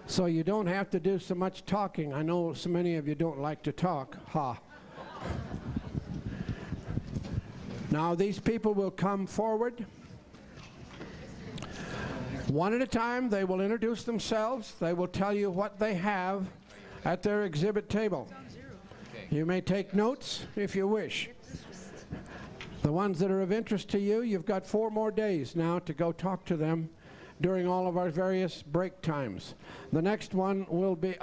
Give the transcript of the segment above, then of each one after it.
so you don't have to do so much talking. I know so many of you don't like to talk. Ha. Now these people will come forward. One at a time, they will introduce themselves. They will tell you what they have at their exhibit table. You may take notes if you wish. The ones that are of interest to you, you've got 4 more days now to go talk to them during all of our various break times. The next one will be,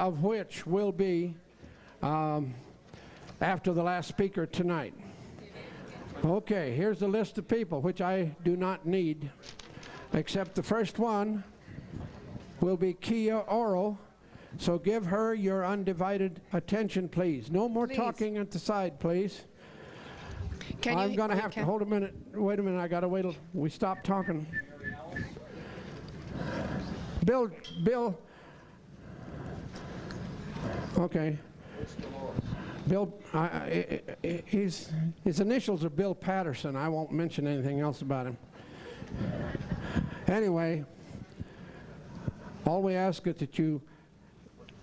after the last speaker tonight. Okay, here's a list of people, which I do not need, except the first one will be Kia Oro. So give her your undivided attention, please. No more talking at the side, please. I'm going to have to hold a minute. Wait a minute, I got to wait till we stop talking. Bill, okay. Bill, his initials are Bill Patterson. I won't mention anything else about him. Anyway, all we ask is that you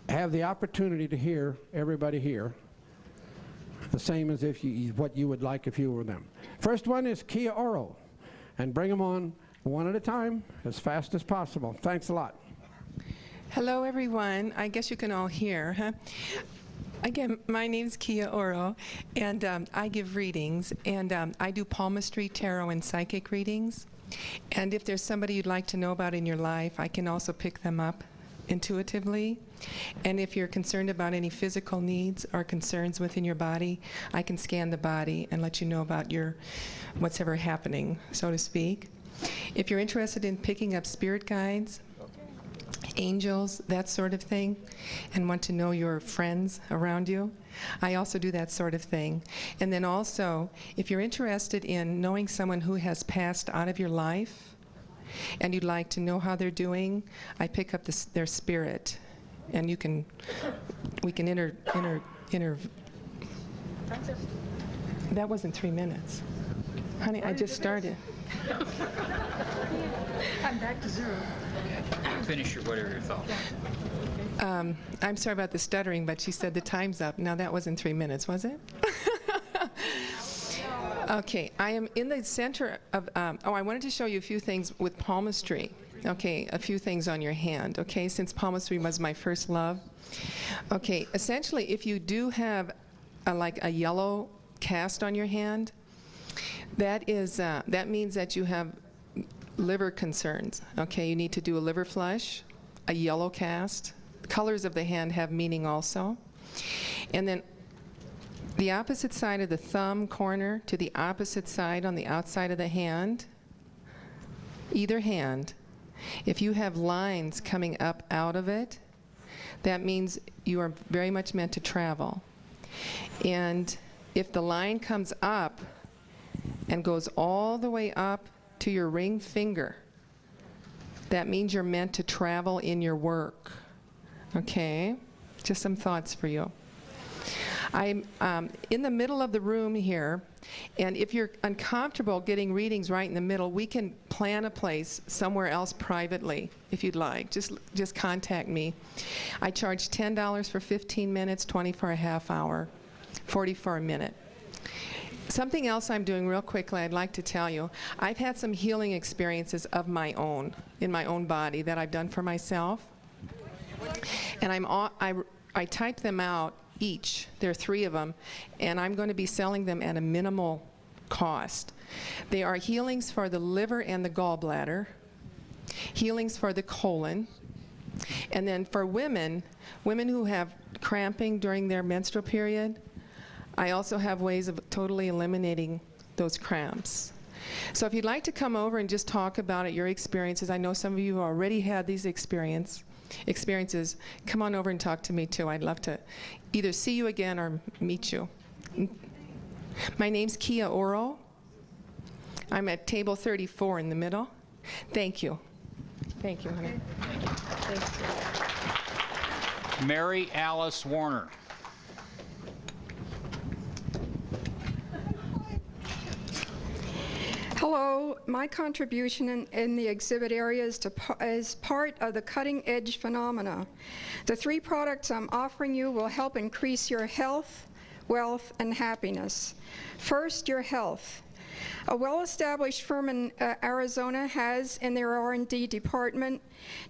have the opportunity to hear everybody here, the same as if what you would like if you were them. First one is Kia Oro, and bring them on one at a time, as fast as possible. Thanks a lot. Hello, everyone. I guess you can all hear, huh? Again, my name's Kia Oro, and I give readings, and I do palmistry, tarot, and psychic readings. And if there's somebody you'd like to know about in your life, I can also pick them up intuitively. And if you're concerned about any physical needs or concerns within your body, I can scan the body and let you know about your what's ever happening, so to speak. If you're interested in picking up spirit guides, angels, that sort of thing, and want to know your friends around you, I also do that sort of thing. And then also, if you're interested in knowing someone who has passed out of your life and you'd like to know how they're doing, I pick up their spirit, and we can That wasn't 3 minutes. Honey, I just started. I'm back to 0. Finish your whatever your thought. I'm sorry about the stuttering, but she said the time's up. Now that wasn't 3 minutes, was it? Okay, I am in the center of, I wanted to show you a few things with palmistry. Okay, a few things on your hand, okay, since palmistry was my first love. Okay, essentially, if you do have like a yellow cast on your hand, that means that you have liver concerns. Okay, you need to do a liver flush, a yellow cast. The colors of the hand have meaning also. And then the opposite side of the thumb corner to the opposite side on the outside of the hand, either hand, if you have lines coming up out of it, that means you are very much meant to travel. And if the line comes up and goes all the way up to your ring finger, that means you're meant to travel in your work. Okay? Just some thoughts for you. I'm in the middle of the room here, and if you're uncomfortable getting readings right in the middle, we can plan a place somewhere else privately, if you'd like. Just contact me. I charge $10 for 15 minutes, 20 for a half hour, 40 for a minute. Something else I'm doing real quickly I'd like to tell you. I've had some healing experiences of my own, in my own body, that I've done for myself. And I type them out each. There are 3 of them, and I'm going to be selling them at a minimal cost. They are healings for the liver and the gallbladder, healings for the colon, and then for women who have cramping during their menstrual period, I also have ways of totally eliminating those cramps. So if you'd like to come over and just talk about it, your experiences, I know some of you already had these experiences, come on over and talk to me too. I'd love to either see you again or meet you. My name's Kia Oro. I'm at table 34 in the middle. Thank you. Thank you, honey. Thanks. Mary Alice Warner. Hello, my contribution in the exhibit area is part of the cutting-edge phenomena. The 3 products I'm offering you will help increase your health, wealth, and happiness. First, your health. A well-established firm in Arizona has, in their R&D department,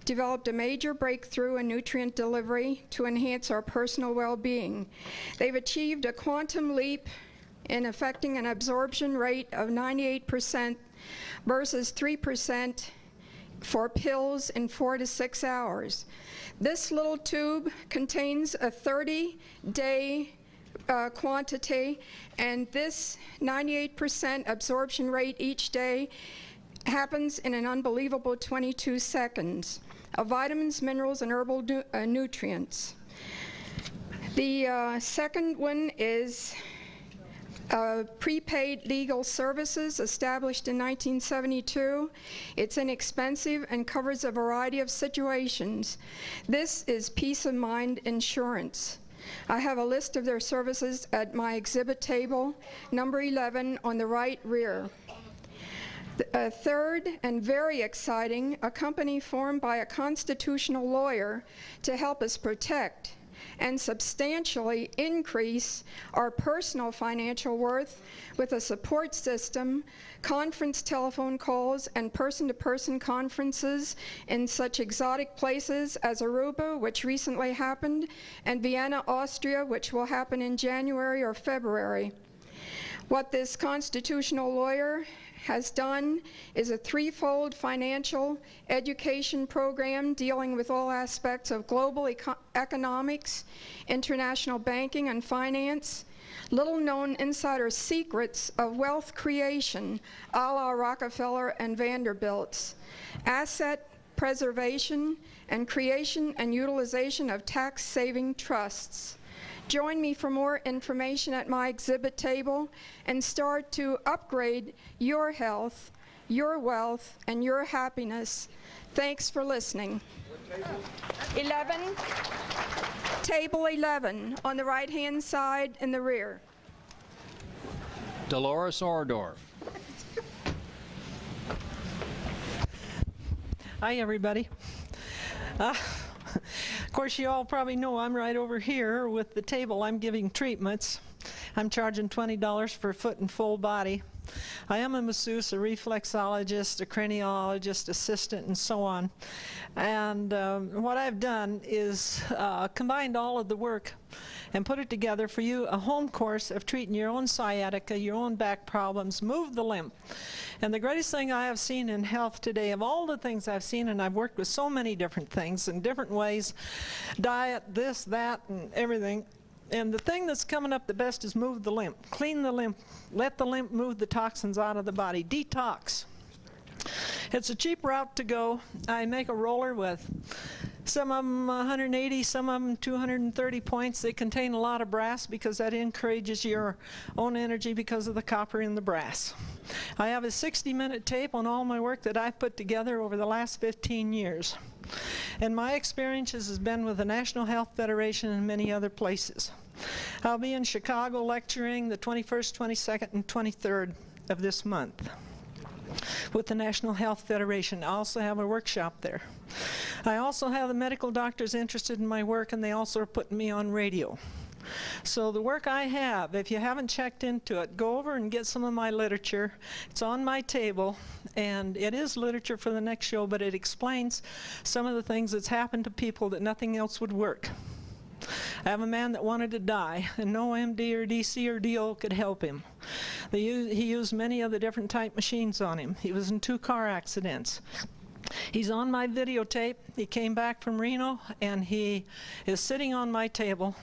developed a major breakthrough in nutrient delivery to enhance our personal well-being. They've achieved a quantum leap in affecting an absorption rate of 98% versus 3% for pills in 4 to 6 hours. This little tube contains a 30-day quantity, and this 98% absorption rate each day happens in an unbelievable 22 seconds of vitamins, minerals, and herbal nutrients. The second one is prepaid legal services, established in 1972. It's inexpensive and covers a variety of situations. This is peace of mind insurance. I have a list of their services at my exhibit table, number 11 on the right rear. Third, and very exciting, a company formed by a constitutional lawyer to help us protect and substantially increase our personal financial worth with a support system, conference telephone calls, and person-to-person conferences in such exotic places as Aruba, which recently happened, and Vienna, Austria, which will happen in January or February. What this constitutional lawyer has done is a 3-fold financial education program dealing with all aspects of global economics, international banking and finance, little-known insider secrets of wealth creation, a la Rockefeller and Vanderbilt's, asset preservation, and creation and utilization of tax-saving trusts. Join me for more information at my exhibit table and start to upgrade your health, your wealth, and your happiness. Thanks for listening. 11, table 11 on the right-hand side in the rear. Dolores Ordorf. Hi, everybody. Of course, you all probably know I'm right over here with the table. I'm giving treatments. I'm charging $20 for foot and full body. I am a masseuse, a reflexologist, a craniologist, assistant, and so on. And what I've done is combined all of the work and put it together for you, a home course of treating your own sciatica, your own back problems, move the limb. And the greatest thing I have seen in health today, of all the things I've seen, and I've worked with so many different things in different ways, diet, this, that, and everything, and the thing that's coming up the best is move the lymph. Clean the lymph. Let the lymph move the toxins out of the body. Detox. It's a cheap route to go. I make a roller with some of them 180, some of them 230 points. They contain a lot of brass because that encourages your own energy because of the copper in the brass. I have a 60-minute tape on all my work that I've put together over the last 15 years. And my experiences has been with the National Health Federation and many other places. I'll be in Chicago lecturing the 21st, 22nd, and 23rd of this month with the National Health Federation. I also have a workshop there. I also have the medical doctors interested in my work, and they also are putting me on radio. So the work I have, if you haven't checked into it, go over and get some of my literature. It's on my table, and it is literature for the next show, but it explains some of the things that's happened to people that nothing else would work. I have a man that wanted to die, and no MD or DC or DO could help him. He used many of the different type machines on him. He was in 2 car accidents. He's on my videotape. He came back from Reno, and he is sitting on my table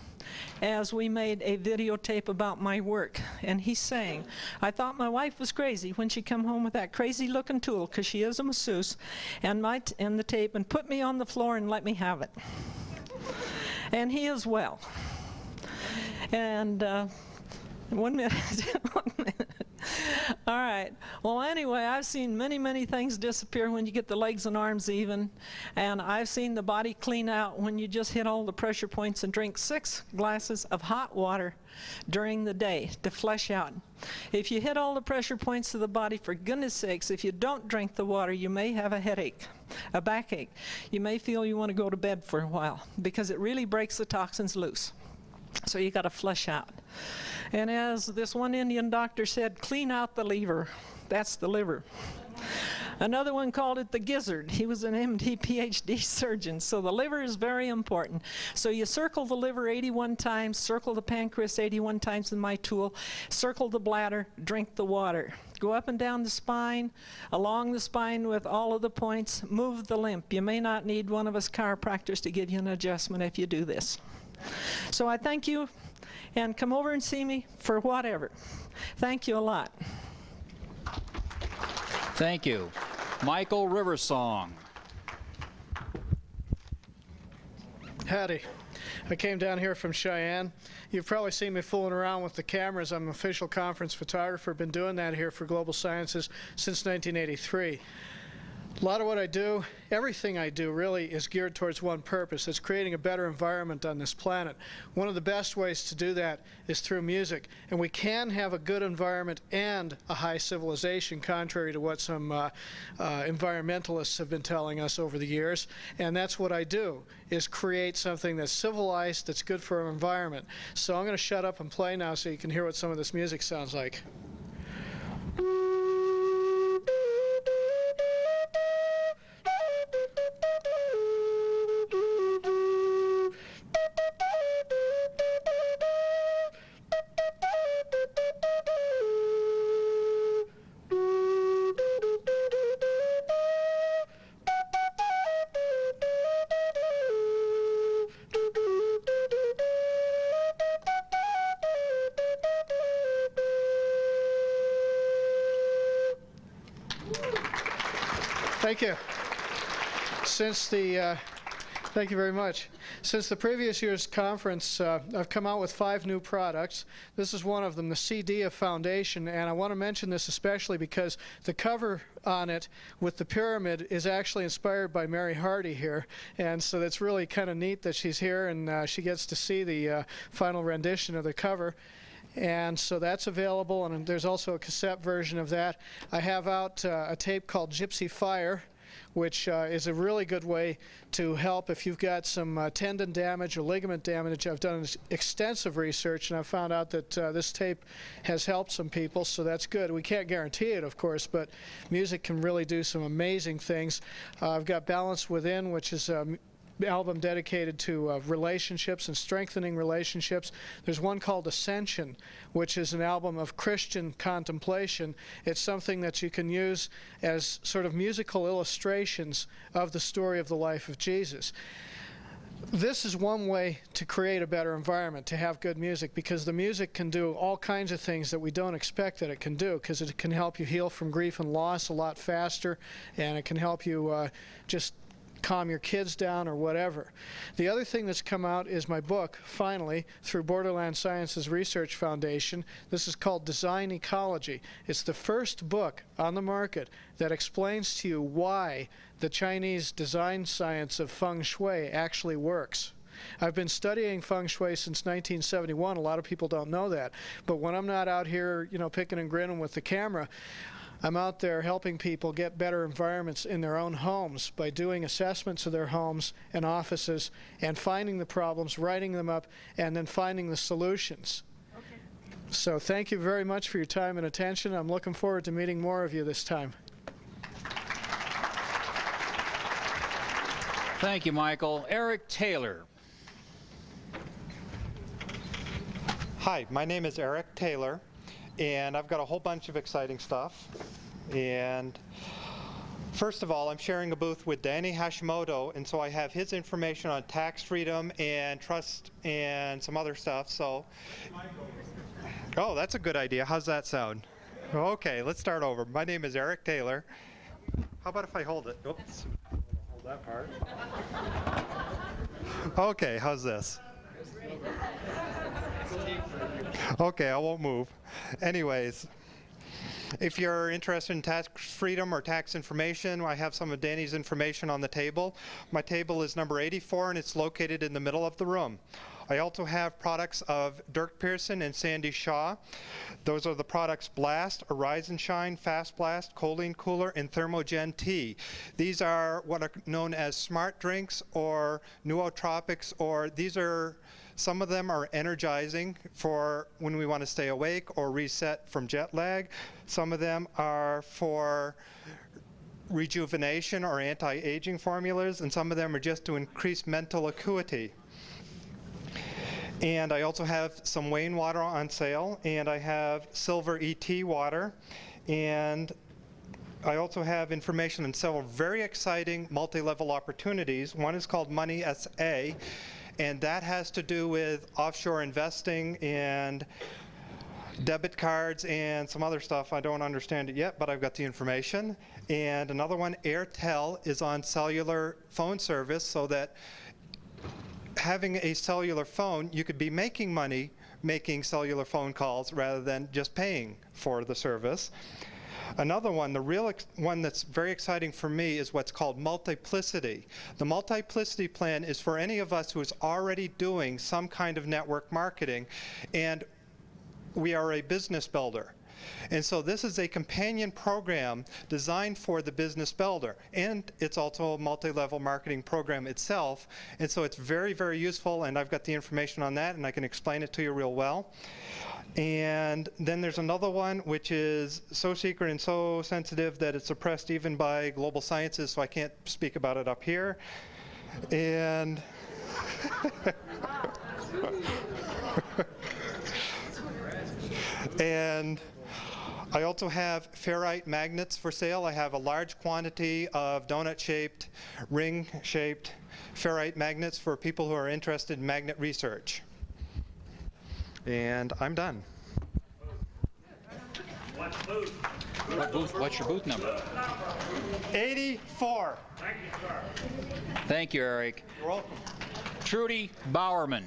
as we made a videotape about my work. And he's saying, I thought my wife was crazy when she come home with that crazy-looking tool, because she is a masseuse, and the tape, and put me on the floor and let me have it. And he is well. And 1 minute. 1 minute. All right. Well, anyway, I've seen many, many things disappear when you get the legs and arms even. And I've seen the body clean out when you just hit all the pressure points and drink 6 glasses of hot water during the day to flush out. If you hit all the pressure points of the body, for goodness sakes, if you don't drink the water, you may have a headache, a backache. You may feel you want to go to bed for a while because it really breaks the toxins loose. So you got to flush out. And as this one Indian doctor said, clean out the liver. That's the liver. Another one called it the gizzard. He was an MD, PhD surgeon. So the liver is very important. So you circle the liver 81 times, circle the pancreas 81 times in my tool, circle the bladder, drink the water. Go up and down the spine, along the spine with all of the points, move the lymph. You may not need one of us chiropractors to give you an adjustment if you do this. So I thank you, and come over and see me for whatever. Thank you a lot. Thank you. Michael Riversong. Howdy. I came down here from Cheyenne. You've probably seen me fooling around with the cameras. I'm an official conference photographer. Been doing that here for Global Sciences since 1983. A lot of what I do, everything I do really is geared towards one purpose. It's creating a better environment on this planet. One of the best ways to do that is through music. And we can have a good environment and a high civilization, contrary to what some environmentalists have been telling us over the years. And that's what I do, is create something that's civilized, that's good for our environment. So I'm going to shut up and play now so you can hear what some of this music sounds like. Thank you. Thank you very much. Since the previous year's conference, I've come out with 5 new products. This is one of them, the CD of Foundation, and I want to mention this especially because the cover on it with the pyramid is actually inspired by Mary Hardy here, and so that's really kind of neat that she's here and she gets to see the final rendition of the cover. And so that's available, and there's also a cassette version of that. I have out a tape called Gypsy Fire, which is a really good way to help if you've got some tendon damage or ligament damage. I've done extensive research, and I've found out that this tape has helped some people, so that's good. We can't guarantee it, of course, but music can really do some amazing things. I've got Balance Within, which is album dedicated to relationships and strengthening relationships. There's one called Ascension, which is an album of Christian contemplation. It's something that you can use as sort of musical illustrations of the story of the life of Jesus. This is one way to create a better environment, to have good music, because the music can do all kinds of things that we don't expect that it can do, because it can help you heal from grief and loss a lot faster, and it can help you just calm your kids down or whatever. The other thing that's come out is my book, finally, through Borderland Sciences Research Foundation. This is called Design Ecology. It's the first book on the market that explains to you why the Chinese design science of feng shui actually works. I've been studying feng shui since 1971. A lot of people don't know that. But when I'm not out here, you know, picking and grinning with the camera, I'm out there helping people get better environments in their own homes by doing assessments of their homes and offices and finding the problems, writing them up, and then finding the solutions. Okay. So thank you very much for your time and attention. I'm looking forward to meeting more of you this time. Thank you, Michael. Eric Taylor. Hi, my name is Eric Taylor, and I've got a whole bunch of exciting stuff. And first of all, I'm sharing a booth with Danny Hashimoto, and so I have his information on tax freedom and trust and some other stuff. So, oh, that's a good idea. How's that sound? Okay, let's start over. My name is Eric Taylor. How about if I hold it? Oops, hold that part. Okay, how's this? Okay, I won't move. Anyways, If you're interested in tax freedom or tax information, I have some of Danny's information on the table. My table is number 84, and it's located in the middle of the room. I also have products of Dirk Pearson and Sandy Shaw. Those are the products Blast, Arise and Shine, Fast Blast, Choline Cooler, and Thermogen Tea. These are what are known as smart drinks or nootropics, or these are, some of them are energizing for when we want to stay awake or reset from jet lag. Some of them are for rejuvenation or anti-aging formulas, and some of them are just to increase mental acuity. And I also have some Wayne water on sale, and I have Silver ET water, and I also have information on several very exciting multi-level opportunities. One is called Money SA, and that has to do with offshore investing and debit cards and some other stuff. I don't understand it yet, but I've got the information. And another one, Airtel, is on cellular phone service, so that having a cellular phone, you could be making money making cellular phone calls rather than just paying for the service. Another one, the real one that's very exciting for me, is what's called multiplicity. The multiplicity plan is for any of us who is already doing some kind of network marketing, and we are a business builder. And so this is a companion program designed for the business builder, and it's also a multi-level marketing program itself, and so it's very, very useful, and I've got the information on that, and I can explain it to you real well. And then there's another one which is so secret and so sensitive that it's suppressed even by global sciences, so I can't speak about it up here. And and I also have ferrite magnets for sale. I have a large quantity of donut-shaped, ring-shaped ferrite magnets for people who are interested in magnet research. And I'm done. What's your booth number? 84. Thank you, Eric. You're welcome. Trudy Bowerman.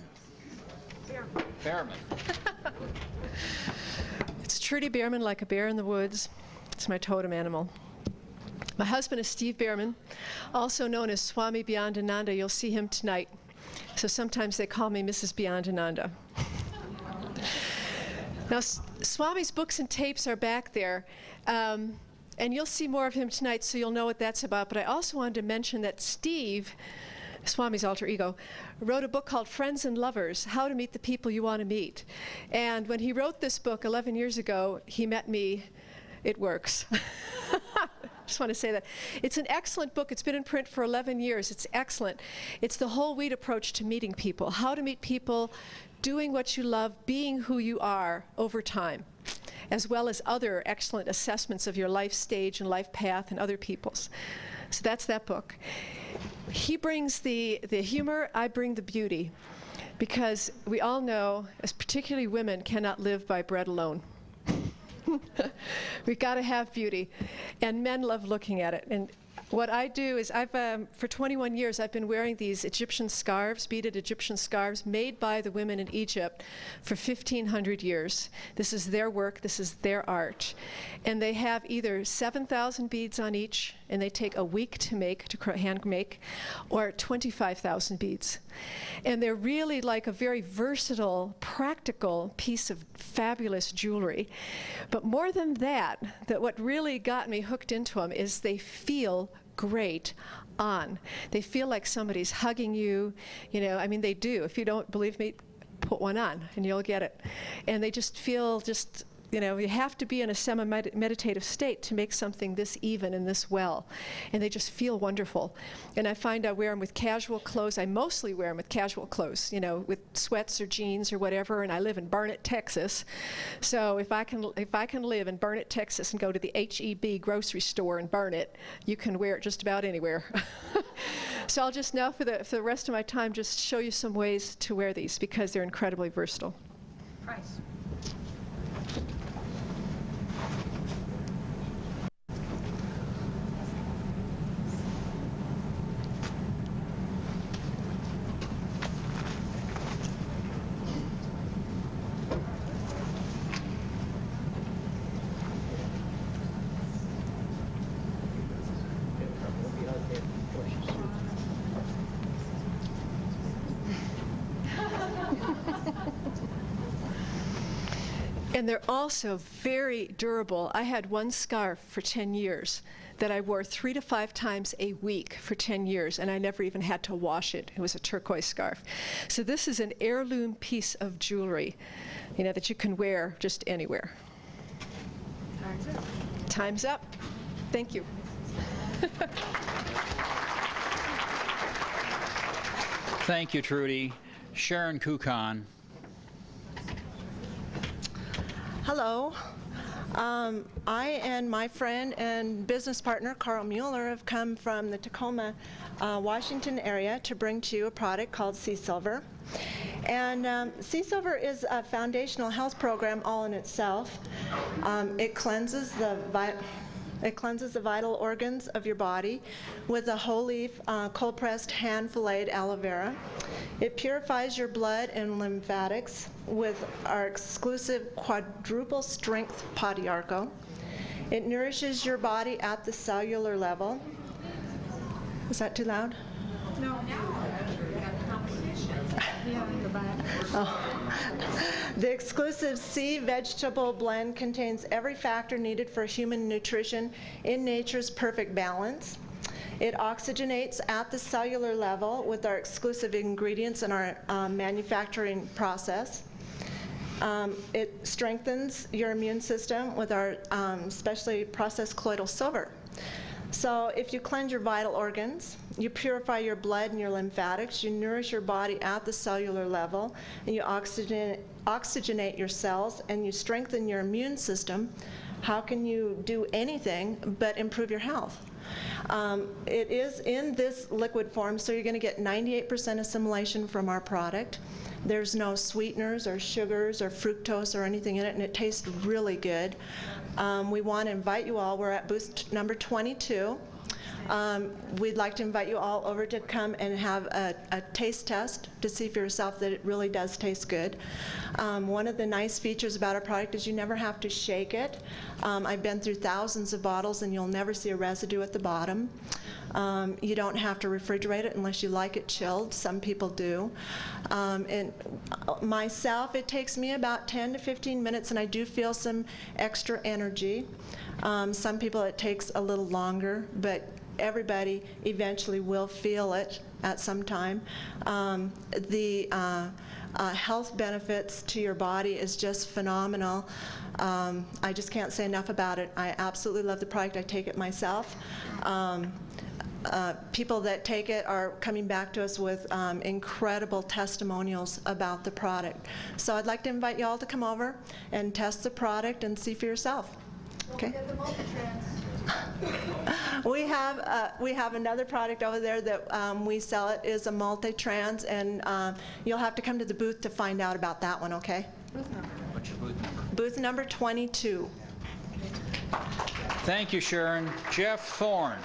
Behrman. It's Trudy Behrman, like a bear in the woods. It's my totem animal. My husband is Steve Behrman, also known as Swami Beyondananda. You'll see him tonight. So sometimes they call me Mrs. Beyondananda. Now, Swami's books and tapes are back there, and you'll see more of him tonight, so you'll know what that's about. But I also wanted to mention that Steve, Swami's alter ego, wrote a book called Friends and Lovers, How to Meet the People You Want to Meet. And when he wrote this book 11 years ago, he met me. It works. Just want to say that. It's an excellent book. It's been in print for 11 years. It's excellent. It's the whole wheat approach to meeting people, how to meet people, doing what you love, being who you are over time, as well as other excellent assessments of your life stage and life path and other people's. So that's that book. He brings the humor, I bring the beauty, because we all know, as particularly women, cannot live by bread alone. We've got to have beauty, and men love looking at it. And what I do is for 21 years, I've been wearing these Egyptian scarves, beaded Egyptian scarves, made by the women in Egypt for 1,500 years. This is their work, this is their art. And they have either 7,000 beads on each, and they take a week to make, to hand make, or 25,000 beads. And they're really like a very versatile, practical piece of fabulous jewelry. But more than that, what really got me hooked into them is they feel great on. They feel like somebody's hugging you. You know, I mean, they do. If you don't believe me, put one on and you'll get it. And they just feel you know, you have to be in a semi-meditative state to make something this even and this well. And they just feel wonderful. And I find I wear them with casual clothes. I mostly wear them with casual clothes, you know, with sweats or jeans or whatever. And I live in Burnet, Texas. So if I can live in Burnet, Texas and go to the H-E-B grocery store and burn it, you can wear it just about anywhere. So I'll just now, for the rest of my time, just show you some ways to wear these because they're incredibly versatile. Price. And they're also very durable. I had one scarf for 10 years that I wore 3 to 5 times a week for 10 years, and I never even had to wash it. It was a turquoise scarf. So this is an heirloom piece of jewelry, you know, that you can wear just anywhere. Time's up. Time's up. Thank you. Thank you, Trudy. Sharon Kukan. Hello. I and my friend and business partner, Carl Mueller, have come from the Tacoma, Washington area to bring to you a product called Sea Silver. And Sea Silver is a foundational health program all in itself. It cleanses the vital organs of your body with a whole leaf, cold-pressed, hand-filleted aloe vera. It purifies your blood and lymphatics with our exclusive quadruple strength Podiarco. It nourishes your body at the cellular level. Is that too loud? No. Oh. The exclusive sea vegetable blend contains every factor needed for human nutrition in nature's perfect balance. It oxygenates at the cellular level with our exclusive ingredients in our manufacturing process. It strengthens your immune system with our specially processed colloidal silver. So if you cleanse your vital organs, you purify your blood and your lymphatics, you nourish your body at the cellular level, and you oxygenate your cells, and you strengthen your immune system, how can you do anything but improve your health? It is in this liquid form, so you're going to get 98% assimilation from our product. There's no sweeteners or sugars or fructose or anything in it, and it tastes really good. We want to invite you all. We're at booth number 22. We'd like to invite you all over to come and have a taste test to see for yourself that it really does taste good. One of the nice features about our product is you never have to shake it. I've been through thousands of bottles, and you'll never see a residue at the bottom. You don't have to refrigerate it unless you like it chilled. Some people do. And myself, it takes me about 10 to 15 minutes, and I do feel some extra energy. Some people it takes a little longer, but everybody eventually will feel it at some time. The health benefits to your body is just phenomenal. I just can't say enough about it. I absolutely love the product. I take it myself. People that take it are coming back to us with incredible testimonials about the product. So I'd like to invite you all to come over and test the product and see for yourself. Okay. We have another product over there that we sell. It is a multi-trans, and you'll have to come to the booth to find out about that one, okay? Booth number. What's your booth number? Booth number 22. Thank you, Sharon. Jeff Thorne.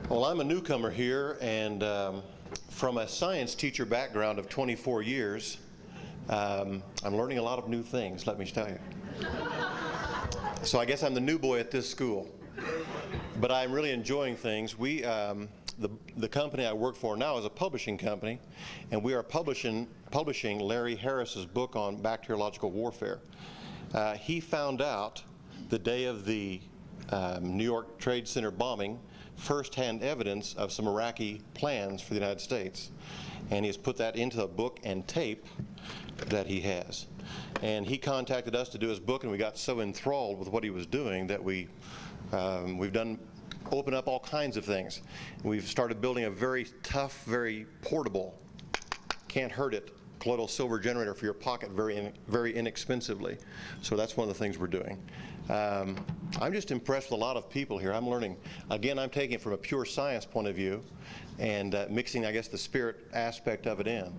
Well, I'm a newcomer here, and from a science teacher background of 24 years, I'm learning a lot of new things, let me tell you. So I guess I'm the new boy at this school. But I'm really enjoying things. The company I work for now is a publishing company, and we are publishing Larry Harris's book on bacteriological warfare. He found out the day of the New York Trade Center bombing firsthand evidence of some Iraqi plans for the United States. And he's put that into a book and tape that he has. And he contacted us to do his book, and we got so enthralled with what he was doing that we've opened up all kinds of things. We've started building a very tough, very portable, can't hurt it, colloidal silver generator for your pocket very inexpensively. So that's one of the things we're doing. I'm just impressed with a lot of people here. I'm learning. Again, I'm taking it from a pure science point of view and mixing, I guess, the spirit aspect of it in.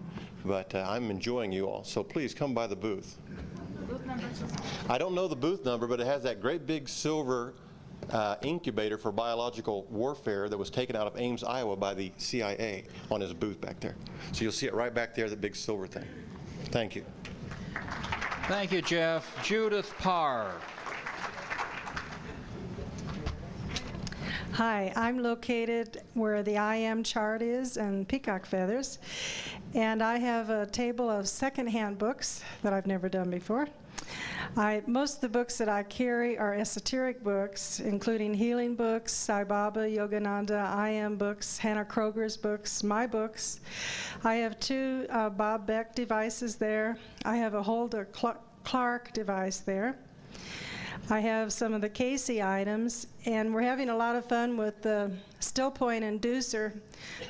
But I'm enjoying you all. So please come by the booth. Booth number? I don't know the booth number, but it has that great big silver incubator for biological warfare that was taken out of Ames, Iowa by the CIA on his booth back there. So you'll see it right back there, the big silver thing. Thank you. Thank you, Jeff. Judith Parr. Hi, I'm located where the I am chart is and peacock feathers. And I have a table of secondhand books that I've never done before. Most of the books that I carry are esoteric books, including healing books, Sai Baba, Yogananda, I Am books, Hannah Kroger's books, my books. I have 2 Bob Beck devices there. I have a Hulda Clark device there. I have some of the Casey items, and we're having a lot of fun with the still point inducer.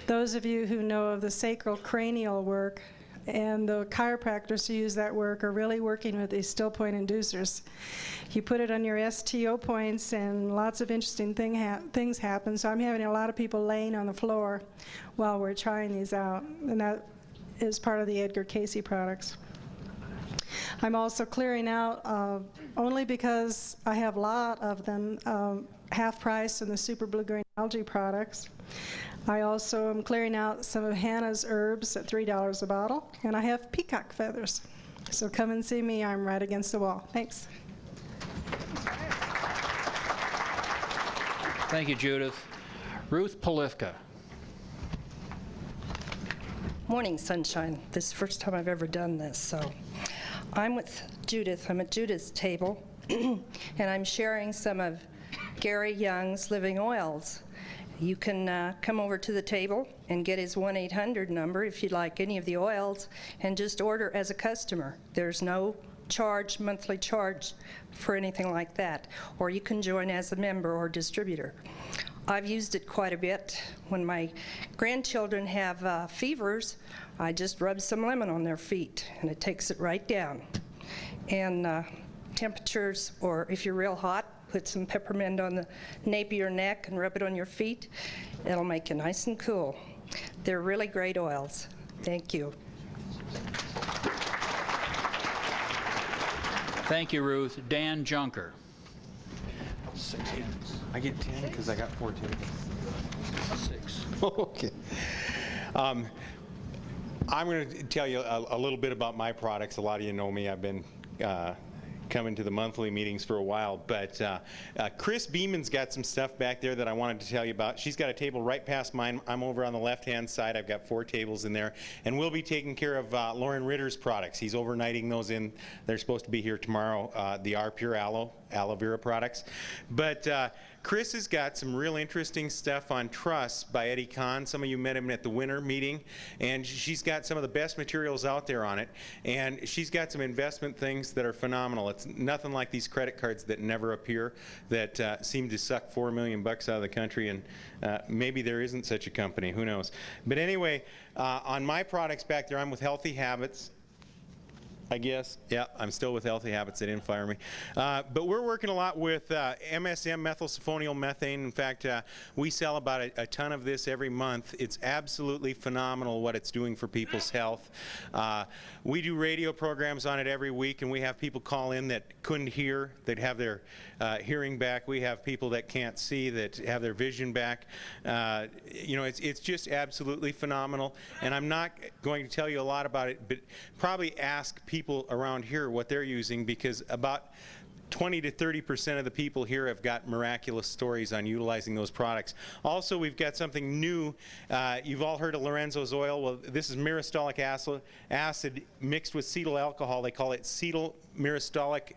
Those of you who know of the sacral cranial work and the chiropractors who use that work are really working with these still point inducers. You put it on your STO points and lots of interesting things happen. So I'm having a lot of people laying on the floor while we're trying these out, and that is part of the Edgar Casey products. I'm also clearing out, only because I have a lot of them, half price in the Super Blue Green Algae products. I also am clearing out some of Hannah's herbs at $3 a bottle, and I have peacock feathers. So come and see me, I'm right against the wall. Thanks. Thank you, Judith. Ruth Polifka. Morning, sunshine. This is the first time I've ever done this, so I'm with Judith. I'm at Judith's table, and I'm sharing some of Gary Young's living oils. You can come over to the table and get his 1-800 number if you'd like any of the oils, and just order as a customer. There's no charge, monthly charge for anything like that. Or you can join as a member or distributor. I've used it quite a bit. When my grandchildren have fevers, I just rub some lemon on their feet, and it takes it right down. And temperatures, or if you're real hot, put some peppermint on the nape of your neck and rub it on your feet. It'll make you nice and cool. They're really great oils. Thank you. Thank you, Ruth. Dan Junker. 6 hands. I get 10 because I got 4 tables. 6. Okay. I'm going to tell you a little bit about my products. A lot of you know me. I've been coming to the monthly meetings for a while, but Chris Beeman's got some stuff back there that I wanted to tell you about. She's got a table right past mine. I'm over on the left-hand side. I've got 4 tables in there, and we'll be taking care of Lauren Ritter's products. He's overnighting those in. They're supposed to be here tomorrow, the R Pure aloe vera products. But Chris has got some real interesting stuff on Truss by Eddie Kahn. Some of you met him at the winter meeting, and she's got some of the best materials out there on it, and she's got some investment things that are phenomenal. It's nothing like these credit cards that never appear, that seem to suck $4 million out of the country, and maybe there isn't such a company, who knows. But anyway, on my products back there, I'm with Healthy Habits, I guess. Yeah, I'm still with Healthy Habits. They didn't fire me. But we're working a lot with MSM, methylsulfonyl methane. In fact, we sell about a ton of this every month. It's absolutely phenomenal what it's doing for people's health. We do radio programs on it every week, and we have people call in that couldn't hear, that have their hearing back. We have people that can't see, that have their vision back. You know, it's just absolutely phenomenal. And I'm not going to tell you a lot about it, but probably ask people around here what they're using, because about 20 to 30% of the people here have got miraculous stories on utilizing those products. Also, we've got something new. You've all heard of Lorenzo's oil. Well, this is myristolic acid mixed with cetyl alcohol. They call it cetyl myristolic.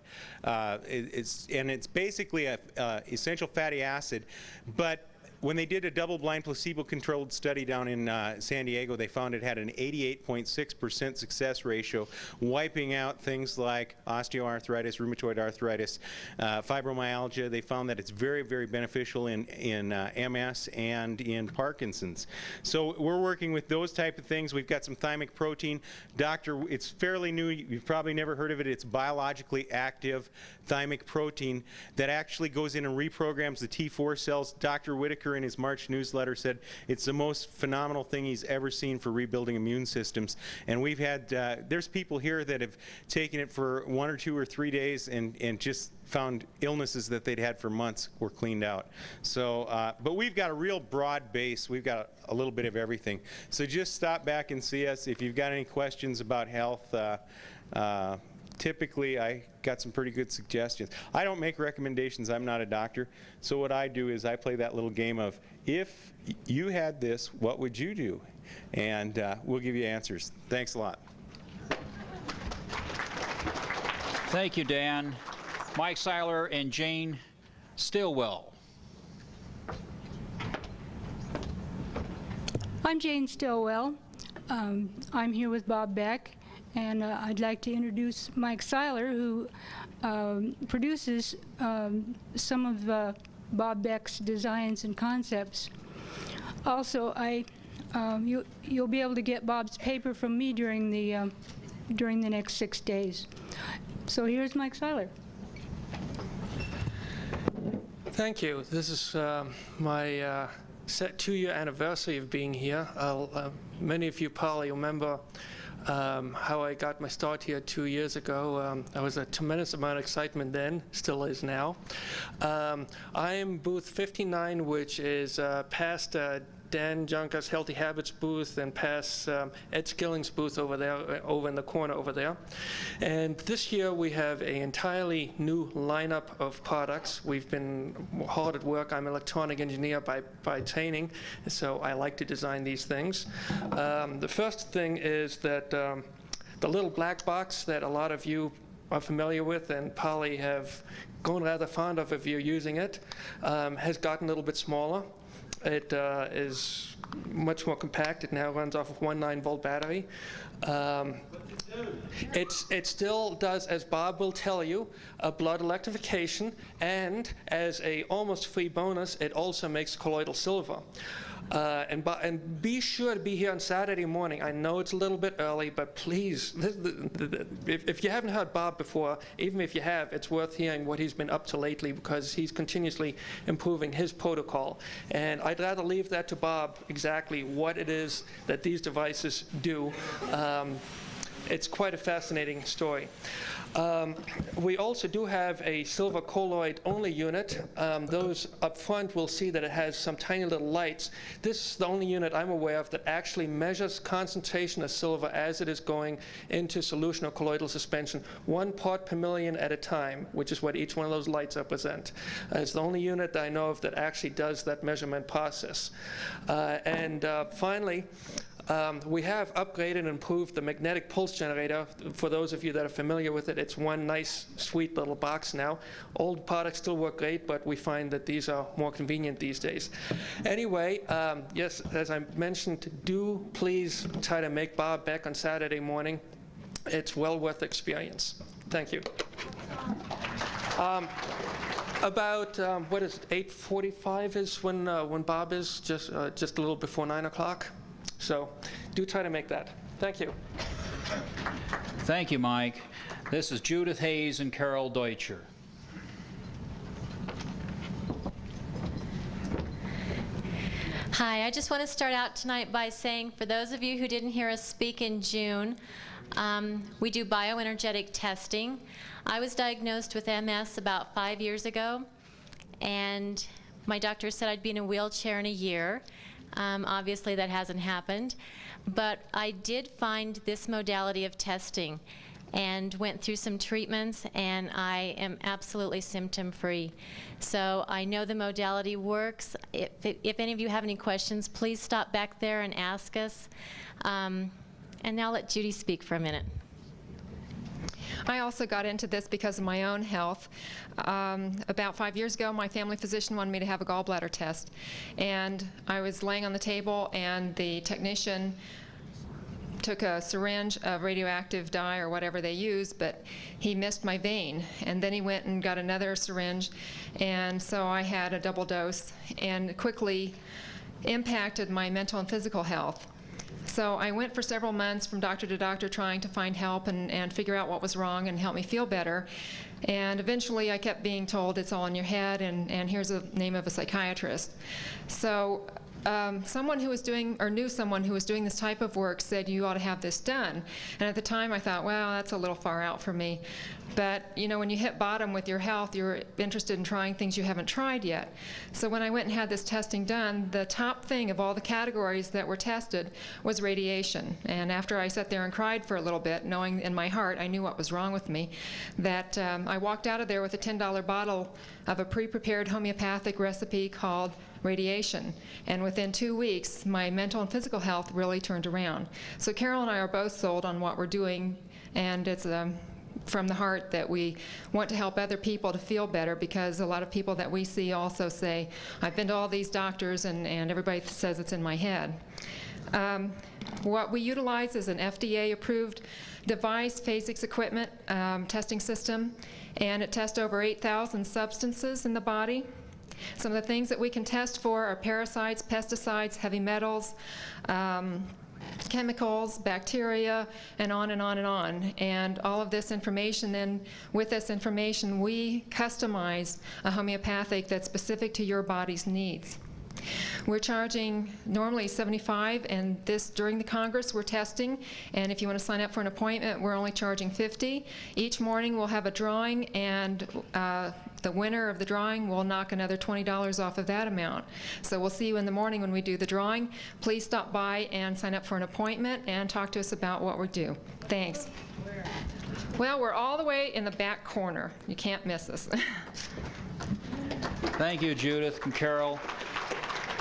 It's basically a essential fatty acid, but when they did a double-blind placebo-controlled study down in San Diego, they found it had an 88.6% success ratio, wiping out things like osteoarthritis, rheumatoid arthritis, fibromyalgia. They found that it's very, very beneficial in MS and in Parkinson's. So we're working with those type of things. We've got some thymic protein. It's fairly new. You've probably never heard of it. It's biologically active thymic protein that actually goes in and reprograms the T4 cells. Dr. Whitaker in his March newsletter said it's the most phenomenal thing he's ever seen for rebuilding immune systems. And we've had, there's people here that have taken it for 1 or 2 or 3 days and just found illnesses that they'd had for months were cleaned out. So, but we've got a real broad base. We've got a little bit of everything. So just stop back and see us. If you've got any questions about health, Typically, I got some pretty good suggestions. I don't make recommendations. I'm not a doctor. So what I do is I play that little game of, if you had this, what would you do? And we'll give you answers. Thanks a lot. Thank you, Dan. Mike Seiler and Jane Stillwell. I'm Jane Stillwell. I'm here with Bob Beck, and I'd like to introduce Mike Seiler, who produces some of Bob Beck's designs and concepts. Also, you'll be able to get Bob's paper from me during the next 6 days. So here's Mike Seiler. Thank you. This is my set 2-year anniversary of being here. Many of you probably remember how I got my start here 2 years ago. There was a tremendous amount of excitement then, still is now. I am booth 59, which is past Dan Junker's Healthy Habits booth and past Ed Skilling's booth over there, over in the corner over there. And this year we have an entirely new lineup of products. We've been hard at work. I'm an electronic engineer by training, so I like to design these things. The first thing is that the little black box that a lot of you are familiar with and probably have grown rather fond of if you're using it, has gotten a little bit smaller. It is much more compact. It now runs off of 1 9-volt battery. It still does, as Bob will tell you, a blood electrification, and as a almost free bonus, it also makes colloidal silver. And be sure to be here on Saturday morning. I know it's a little bit early, but please, if you haven't heard Bob before, even if you have, it's worth hearing what he's been up to lately, because he's continuously improving his protocol. And I'd rather leave that to Bob, exactly what it is that these devices do. It's quite a fascinating story. We also do have a silver colloid only unit. Those up front will see that it has some tiny little lights. This is the only unit I'm aware of that actually measures concentration of silver as it is going into solution or colloidal suspension, 1 part per million at a time, which is what each one of those lights represent. It's the only unit that I know of that actually does that measurement process. Finally, we have upgraded and improved the magnetic pulse generator. For those of you that are familiar with it, it's one nice, sweet little box now. Old products still work great, but we find that these are more convenient these days. Anyway, yes, as I mentioned, do please try to make Bob Beck on Saturday morning. It's well worth the experience. Thank you. About, what is it, 8:45 is when Bob is, just a little before 9 o'clock. So do try to make that. Thank you. Thank you, Mike. This is Judith Hayes and Carol Deutscher. Hi, I just want to start out tonight by saying, for those of you who didn't hear us speak in June, we do bioenergetic testing. I was diagnosed with MS about 5 years ago, and my doctor said I'd be in a wheelchair in a year. Obviously, that hasn't happened. But I did find this modality of testing and went through some treatments, and I am absolutely symptom-free. So I know the modality works. If any of you have any questions, please stop back there and ask us. And now let Judy speak for a minute. I also got into this because of my own health. About 5 years ago, my family physician wanted me to have a gallbladder test. And I was laying on the table, and the technician took a syringe of radioactive dye or whatever they use, but he missed my vein. And then he went and got another syringe, and so I had a double dose, and it quickly impacted my mental and physical health. So I went for several months from doctor to doctor trying to find help and figure out what was wrong and help me feel better. And eventually I kept being told it's all in your head, and here's the name of a psychiatrist. So someone who was doing, or knew someone who was doing this type of work, said you ought to have this done. And at the time I thought, well, that's a little far out for me. But you know, when you hit bottom with your health, you're interested in trying things you haven't tried yet. So when I went and had this testing done, the top thing of all the categories that were tested was radiation. And after I sat there and cried for a little bit, knowing in my heart I knew what was wrong with me, that I walked out of there with a $10 bottle of a pre-prepared homeopathic recipe called radiation. And within 2 weeks, my mental and physical health really turned around. So Carol and I are both sold on what we're doing, and it's from the heart that we want to help other people to feel better, because a lot of people that we see also say, I've been to all these doctors and everybody says it's in my head. What we utilize is an FDA-approved device, phasics equipment testing system, and it tests over 8,000 substances in the body. Some of the things that we can test for are parasites, pesticides, heavy metals, chemicals, bacteria, and on and on and on. And all of this information, then with this information, we customize a homeopathic that's specific to your body's needs. We're charging normally $75, and this during the Congress we're testing, and if you want to sign up for an appointment, we're only charging $50. Each morning we'll have a drawing, and the winner of the drawing will knock another $20 off of that amount. So we'll see you in the morning when we do the drawing. Please stop by and sign up for an appointment and talk to us about what we do. Thanks. Well, we're all the way in the back corner. You can't miss us. Thank you, Judith and Carol.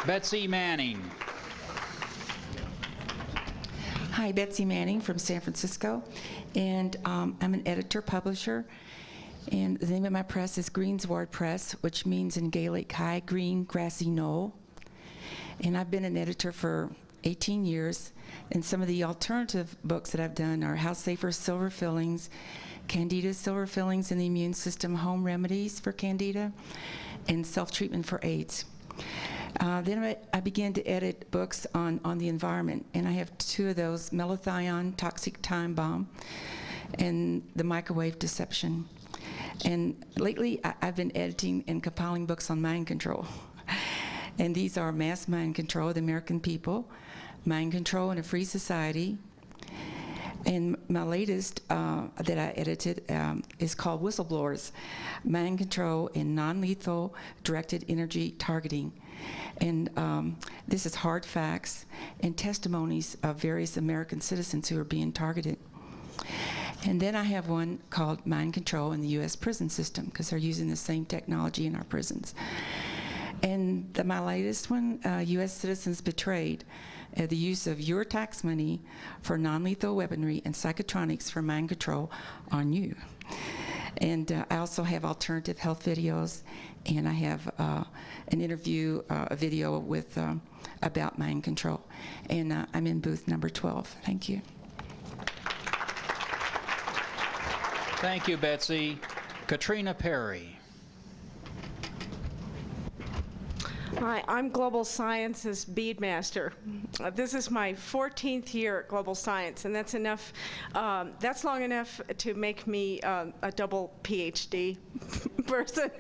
Betsy Manning. Hi, Betsy Manning from San Francisco, and I'm an editor-publisher, and the name of my press is Greensward Press, which means in Gaelic high green grassy knoll. And I've been an editor for 18 years, and some of the alternative books that I've done are How Safer Silver Fillings, Candida Silver Fillings in the Immune System, Home Remedies for Candida, and Self-Treatment for AIDS. Then I began to edit books on the environment, and I have 2 of those, Melathion, Toxic Time Bomb, and The Microwave Deception. And lately, I've been editing and compiling books on mind control. And these are Mass Mind Control of the American People, Mind Control in a Free Society, and my latest that I edited is called Whistleblowers, Mind Control in Non-Lethal Directed Energy Targeting. And this is hard facts and testimonies of various American citizens who are being targeted. And then I have one called Mind Control in the U.S. prison system, because they're using the same technology in our prisons. And my latest one, U.S. citizens betrayed, the use of your tax money for non-lethal weaponry and psychotronics for mind control on you. And I also have alternative health videos, and I have an interview, a video with about mind control. And I'm in booth number 12. Thank you. Thank you, Betsy. Katrina Perry. Hi, I'm Global Science's Beadmaster. This is my 14th year at Global Science, and that's enough. That's long enough to make me a double PhD person.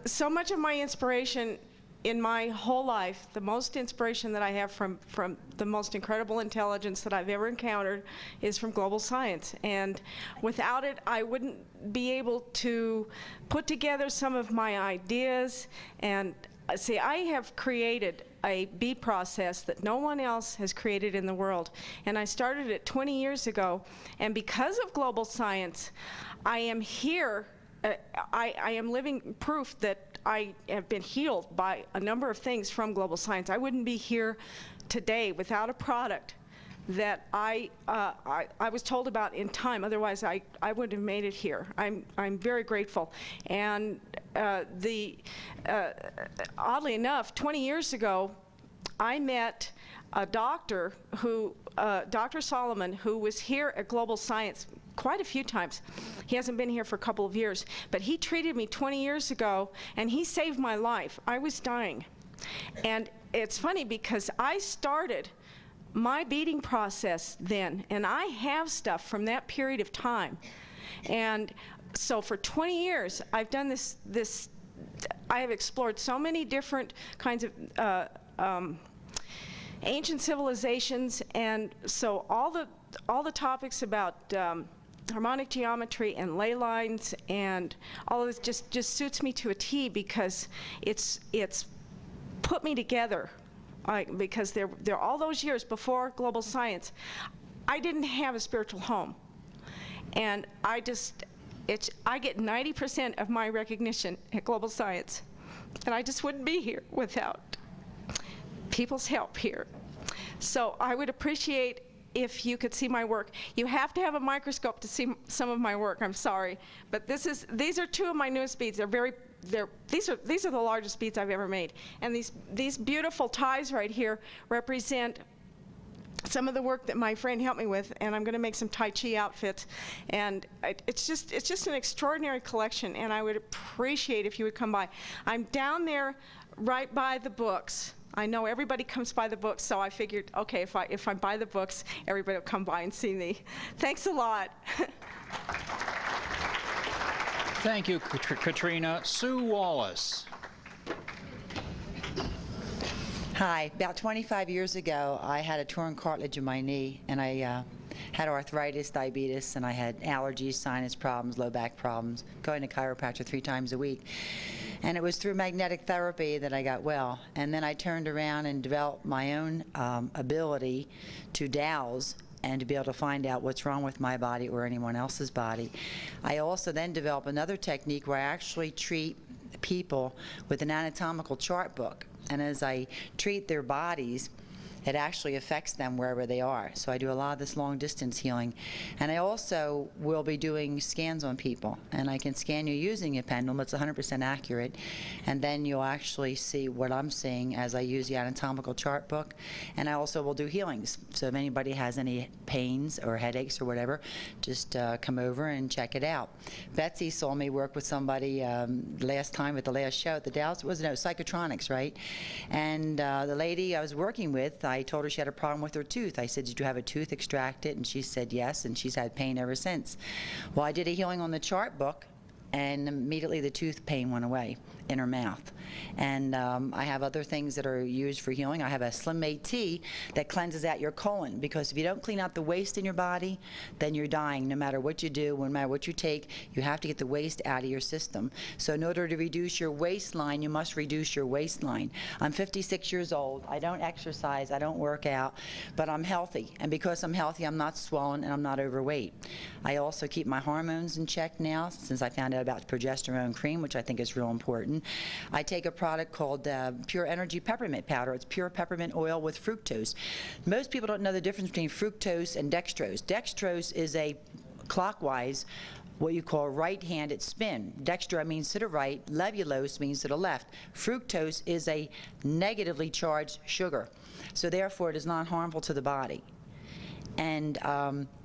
So much of my inspiration in my whole life, the most inspiration that I have from the most incredible intelligence that I've ever encountered is from Global Science. And without it, I wouldn't be able to put together some of my ideas. And see, I have created a bead process that no one else has created in the world. And I started it 20 years ago. And because of Global Science, I am here. I am living proof that I have been healed by a number of things from Global Science. I wouldn't be here today without a product that I was told about in time. Otherwise, I wouldn't have made it here. I'm very grateful. And oddly enough, 20 years ago, I met a doctor who, Dr. Solomon, who was here at Global Science quite a few times. He hasn't been here for a couple of years, but he treated me 20 years ago, and he saved my life. I was dying. And it's funny because I started my beading process then, and I have stuff from that period of time. And so for 20 years, I've done this I have explored so many different kinds of ancient civilizations, and so all the topics about harmonic geometry and ley lines and all of this just suits me to a T, because it's put me together. Because they're all those years before global science, I didn't have a spiritual home, and I get 90% of my recognition at global science, and I just wouldn't be here without people's help here. So I would appreciate if you could see my work. You have to have a microscope to see some of my work. I'm sorry, but these are two of my newest beads. These are the largest beads I've ever made, and these beautiful ties right here represent some of the work that my friend helped me with, and I'm going to make some Tai Chi outfits, and it's just an extraordinary collection, and I would appreciate if you would come by. I'm down there right by the books. I know everybody comes by the books, so I figured, okay, if I buy the books, everybody will come by and see me. Thanks a lot. Thank you, Katrina. Sue Wallace. Hi. About 25 years ago, I had a torn cartilage in my knee, and I had arthritis, diabetes, and I had allergies, sinus problems, low back problems, going to chiropractor 3 times a week. And it was through magnetic therapy that I got well. And then I turned around and developed my own ability to dowse and to be able to find out what's wrong with my body or anyone else's body. I also then developed another technique where I actually treat people with an anatomical chart book. And as I treat their bodies, it actually affects them wherever they are. So I do a lot of this long distance healing. And I also will be doing scans on people. And I can scan you using a pendulum. It's 100% accurate. And then you'll actually see what I'm seeing as I use the anatomical chart book. And I also will do healings. So if anybody has any pains or headaches or whatever, just come over and check it out. Betsy saw me work with somebody last time at the last show at the Dallas, Psychotronics, right? And the lady I was working with, I told her she had a problem with her tooth. I said, did you have a tooth extracted? And she said yes, and she's had pain ever since. Well, I did a healing on the chart book, and immediately the tooth pain went away in her mouth. And I have other things that are used for healing. I have a Slim Made tea that cleanses out your colon, because if you don't clean out the waste in your body, then you're dying. No matter what you do, no matter what you take, you have to get the waste out of your system. So in order to reduce your waistline, you must reduce your waistline. I'm 56 years old. I don't exercise, I don't work out, but I'm healthy. And because I'm healthy, I'm not swollen and I'm not overweight. I also keep my hormones in check now, since I found out about progesterone cream, which I think is real important. I take a product called Pure Energy Peppermint Powder. It's pure peppermint oil with fructose. Most people don't know the difference between fructose and dextrose. Dextrose is a clockwise, what you call right-handed spin. Dextro means to the right, levulose means to the left. Fructose is a negatively charged sugar, so therefore it is not harmful to the body. And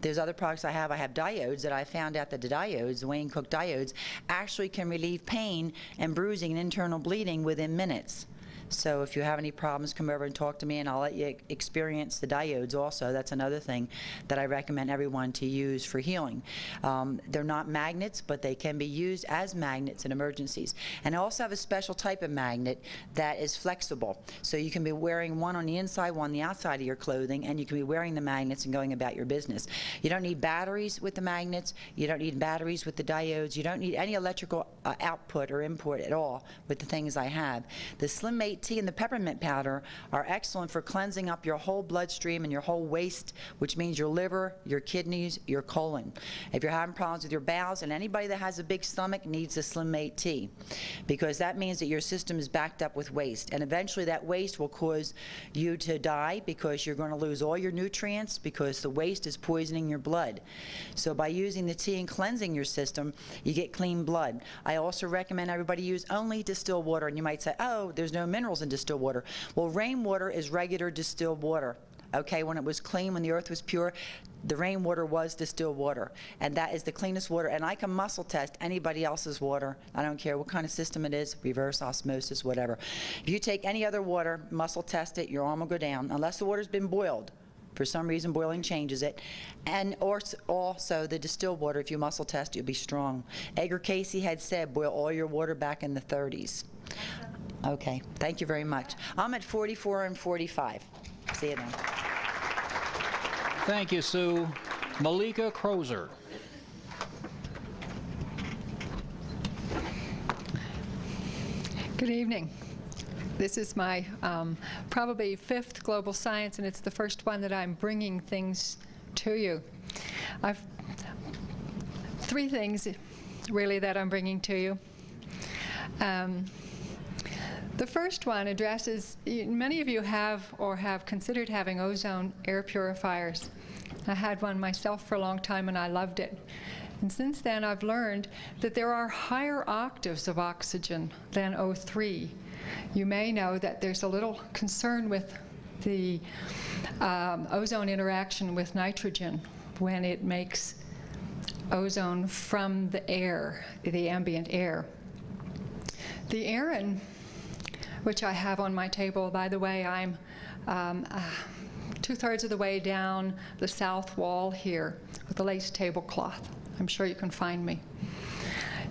there's other products I have. I have diodes that I found out that the diodes, the Wayne Cook diodes, actually can relieve pain and bruising and internal bleeding within minutes. So if you have any problems, come over and talk to me, and I'll let you experience the diodes also. That's another thing that I recommend everyone to use for healing. They're not magnets, but they can be used as magnets in emergencies. And I also have a special type of magnet that is flexible. So you can be wearing one on the inside, one on the outside of your clothing, and you can be wearing the magnets and going about your business. You don't need batteries with the magnets. You don't need batteries with the diodes. You don't need any electrical output or input at all with the things I have. The Slim Mate tea and the peppermint powder are excellent for cleansing up your whole bloodstream and your whole waste, which means your liver, your kidneys, your colon. If you're having problems with your bowels, and anybody that has a big stomach needs a Slim Mate tea, because that means that your system is backed up with waste, and eventually that waste will cause you to die, because you're going to lose all your nutrients, because the waste is poisoning your blood. So by using the tea and cleansing your system, you get clean blood. I also recommend everybody use only distilled water, and you might say, oh, there's no minerals in distilled water. Well, rainwater is regular distilled water. Okay, when it was clean, when the earth was pure, the rainwater was distilled water, and that is the cleanest water. And I can muscle test anybody else's water. I don't care what kind of system it is, reverse osmosis, whatever. If you take any other water, muscle test it, your arm will go down, unless the water's been boiled. For some reason, boiling changes it. And also the distilled water, if you muscle test, you'll be strong. Edgar Casey had said, boil all your water back in the 30s. Okay, thank you very much. I'm at 44 and 45. See you then. Thank you, Sue. Malika Crozer. Good evening. This is my probably 5th Global Science, and it's the first one that I'm bringing things to you. I've 3 things really that I'm bringing to you. The first one addresses, many of you have or have considered having ozone air purifiers. I had one myself for a long time and I loved it. And since then I've learned that there are higher octaves of oxygen than O3. You may know that there's a little concern with the ozone interaction with nitrogen when it makes ozone from the air, the ambient air. The Aran, which I have on my table, by the way, I'm 2/3 of the way down the south wall here with a lace tablecloth. I'm sure you can find me.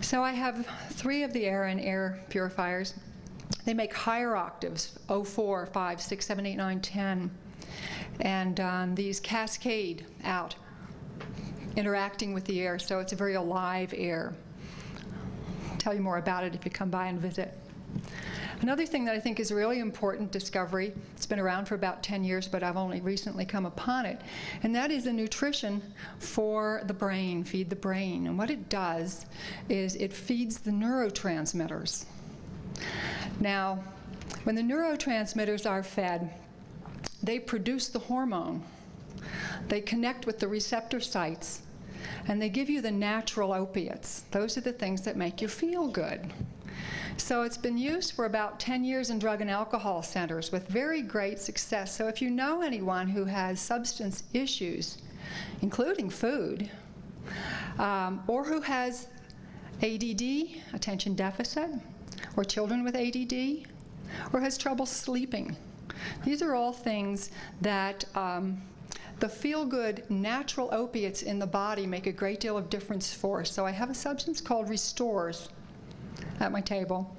So I have 3 of the Aran air purifiers. They make higher octaves, 04, 5, 6, 7, 8, 9, 10. And these cascade out, interacting with the air, so it's a very alive air. I'll tell you more about it if you come by and visit. Another thing that I think is a really important discovery, it's been around for about 10 years, but I've only recently come upon it, and that is the nutrition for the brain, feed the brain. And what it does is it feeds the neurotransmitters. Now, when the neurotransmitters are fed, they produce the hormone. They connect with the receptor sites, and they give you the natural opiates. Those are the things that make you feel good. So it's been used for about 10 years in drug and alcohol centers with very great success. So if you know anyone who has substance issues, including food, or who has ADD, attention deficit, or children with ADD, or has trouble sleeping, these are all things that the feel-good natural opiates in the body make a great deal of difference for. So I have a substance called Restores at my table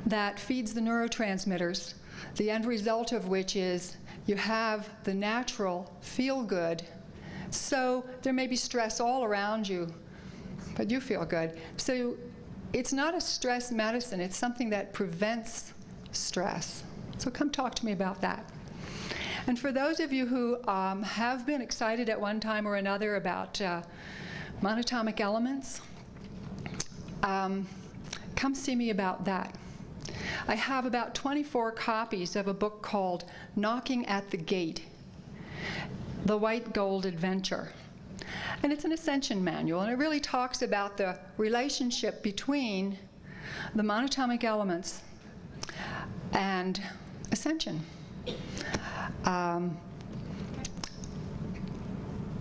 that feeds the neurotransmitters, the end result of which is you have the natural feel-good. So there may be stress all around you, but you feel good. So it's not a stress medicine, it's something that prevents stress. So come talk to me about that. And for those of you who have been excited at one time or another about monatomic elements, come see me about that. I have about 24 copies of a book called Knocking at the Gate, The White Gold Adventure. And it's an ascension manual, and it really talks about the relationship between the monatomic elements and ascension.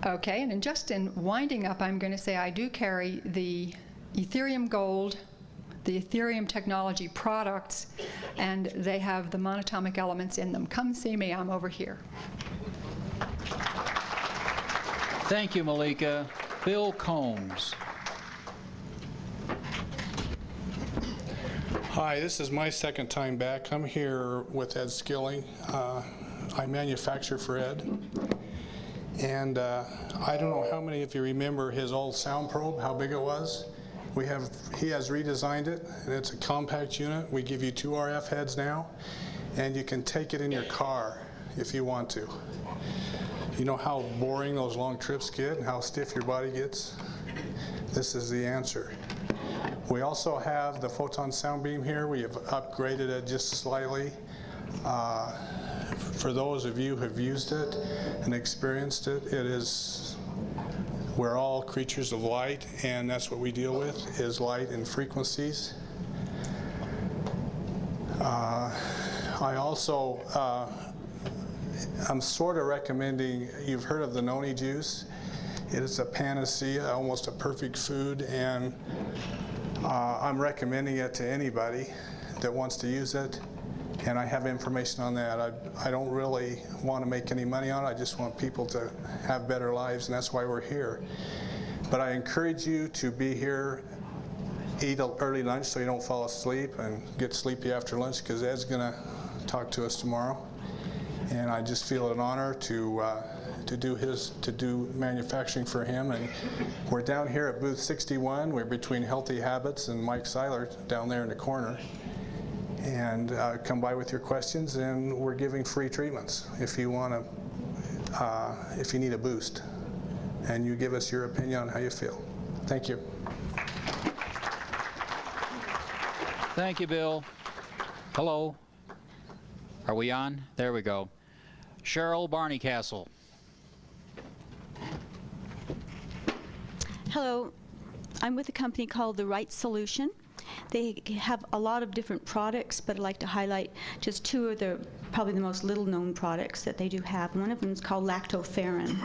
Okay, and just in winding up, I'm going to say I do carry the Ethereum Gold, the Ethereum technology products, and they have the monatomic elements in them. Come see me, I'm over here. Thank you, Malika. Bill Combs. Hi, this is my second time back. I'm here with Ed Skilling. I manufacture for Ed. And I don't know how many of you remember his old sound probe, how big it was. He has redesigned it, and it's a compact unit. We give you 2 RF heads now, and you can take it in your car if you want to. You know how boring those long trips get and how stiff your body gets? This is the answer. We also have the photon sound beam here. We have upgraded it just slightly. For those of you who have used it and experienced it, we're all creatures of light, and that's what we deal with, is light and frequencies. I'm sort of recommending, you've heard of the noni juice. It is a panacea, almost a perfect food, and I'm recommending it to anybody that wants to use it. And I have information on that. I don't really want to make any money on it. I just want people to have better lives, and that's why we're here. But I encourage you to be here, eat an early lunch so you don't fall asleep and get sleepy after lunch, because Ed's going to talk to us tomorrow. And I just feel it an honor to do manufacturing for him. And we're down here at booth 61. We're between Healthy Habits and Mike Seiler down there in the corner. And come by with your questions, and we're giving free treatments if you want to, if you need a boost. And you give us your opinion on how you feel. Thank you. Thank you, Bill. Hello. Are we on? There we go. Cheryl Barneycastle. Hello. I'm with a company called The Right Solution. They have a lot of different products, but I'd like to highlight just two of the probably the most little-known products that they do have. One of them is called lactoferrin.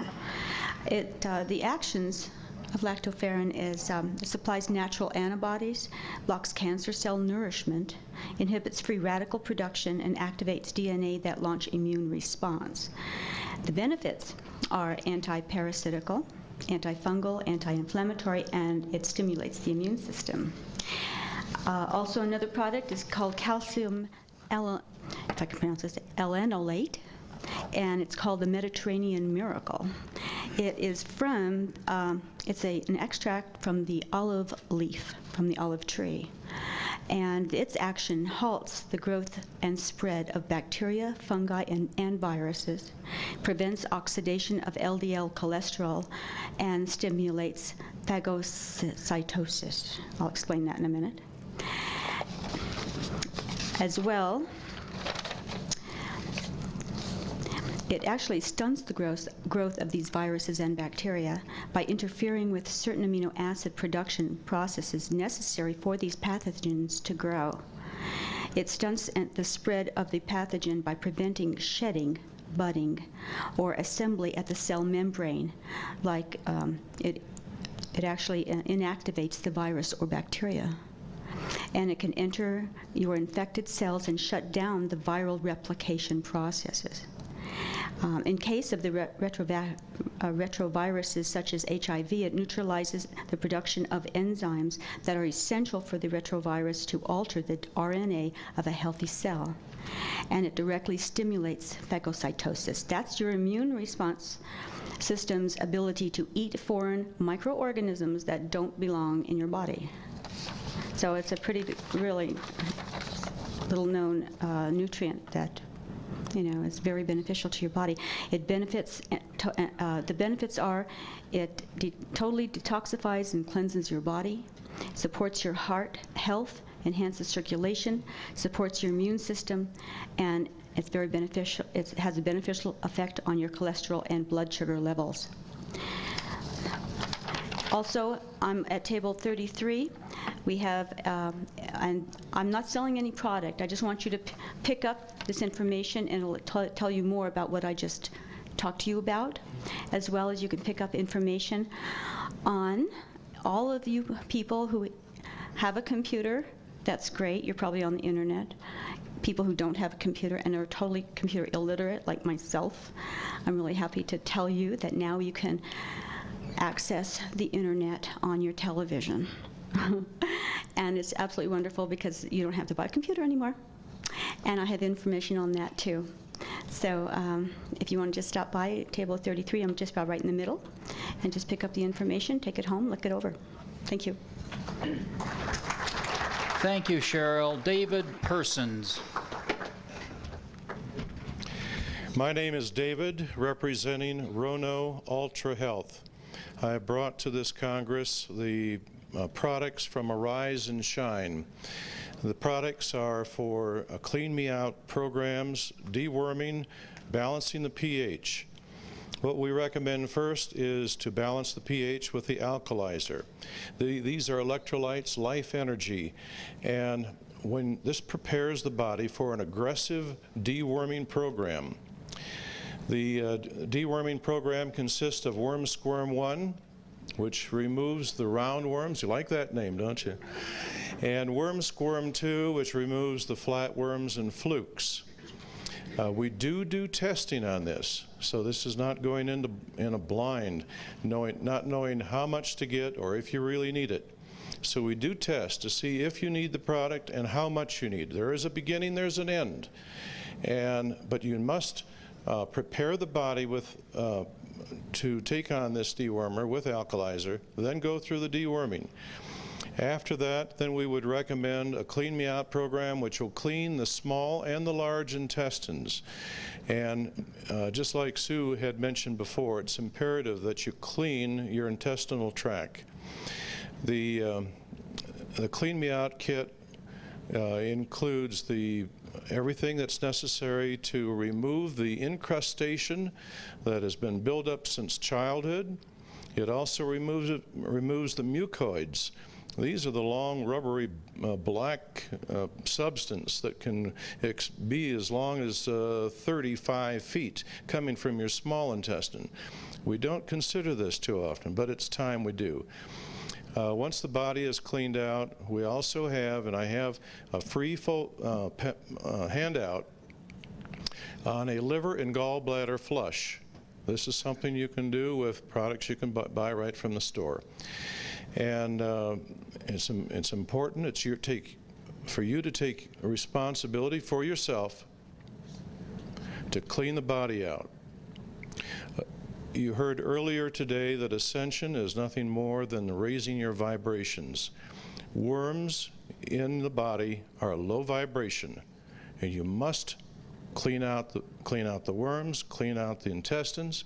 The actions of lactoferrin is it supplies natural antibodies, blocks cancer cell nourishment, inhibits free radical production, and activates DNA that launch immune response. The benefits are anti-parasitical, antifungal, anti-inflammatory, and it stimulates the immune system. Also, another product is called calcium, if I can pronounce this, elenolate, and it's called the Mediterranean Miracle. It is from, it's an extract from the olive leaf, from the olive tree. And its action halts the growth and spread of bacteria, fungi, and viruses, prevents oxidation of LDL cholesterol, and stimulates phagocytosis. I'll explain that in a minute. As well, it actually stunts the growth of these viruses and bacteria by interfering with certain amino acid production processes necessary for these pathogens to grow. It stunts the spread of the pathogen by preventing shedding, budding, or assembly at the cell membrane, like it actually inactivates the virus or bacteria. And it can enter your infected cells and shut down the viral replication processes. In case of the retroviruses such as HIV, it neutralizes the production of enzymes that are essential for the retrovirus to alter the RNA of a healthy cell. And it directly stimulates phagocytosis. That's your immune response system's ability to eat foreign microorganisms that don't belong in your body. So it's a pretty, really little-known nutrient that, you know, is very beneficial to your body. It benefits. The benefits are, it totally detoxifies and cleanses your body, supports your heart health, enhances circulation, supports your immune system, and it's very beneficial. It has a beneficial effect on your cholesterol and blood sugar levels. Also, I'm at table 33. We have, and I'm not selling any product. I just want you to pick up this information, and it'll tell you more about what I just talked to you about, as well as you can pick up information on all of you people who have a computer. That's great. You're probably on the internet. People who don't have a computer and are totally computer illiterate, like myself. I'm really happy to tell you that now you can access the internet on your television. And it's absolutely wonderful because you don't have to buy a computer anymore. And I have information on that too. So if you want to just stop by table 33, I'm just about right in the middle, and just pick up the information, take it home, look it over. Thank you. Thank you, Cheryl. David Persons. My name is David, representing Rono Ultra Health. I have brought to this Congress the products from Arise and Shine. The products are for Clean Me Out programs, deworming, balancing the pH. What we recommend first is to balance the pH with the alkalizer. These are electrolytes, life energy, and when this prepares the body for an aggressive deworming program. The deworming program consists of Worm Squirm 1, which removes the roundworms. You like that name, don't you? And Worm Squirm 2, which removes the flatworms and flukes. We do testing on this, so this is not going in a blind, not knowing how much to get or if you really need it. So we do test to see if you need the product and how much you need. There is a beginning, there's an end. But you must prepare the body to take on this dewormer with alkalizer, then go through the deworming. After that, then we would recommend a Clean Me Out program, which will clean the small and the large intestines. And just like Sue had mentioned before, it's imperative that you clean your intestinal tract. The Clean Me Out kit includes everything that's necessary to remove the incrustation that has been built up since childhood. It also removes the mucoids. These are the long, rubbery, black substance that can be as long as 35 feet coming from your small intestine. We don't consider this too often, but it's time we do. Once the body is cleaned out, we also have, and I have a free handout on a liver and gallbladder flush. This is something you can do with products you can buy right from the store. And it's important. For you to take responsibility for yourself to clean the body out. You heard earlier today that ascension is nothing more than raising your vibrations. Worms in the body are low vibration, and you must clean out the worms, clean out the intestines,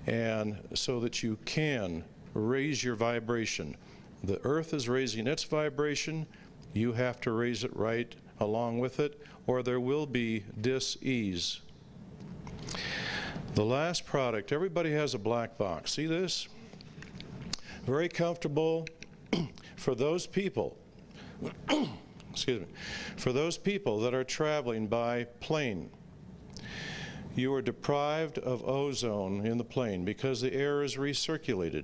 and so that you can raise your vibration. The earth is raising its vibration. You have to raise it right along with it, or there will be dis-ease. The last product, everybody has a black box. See this? Very comfortable for those people, excuse me, for those people that are traveling by plane. You are deprived of ozone in the plane because the air is recirculated.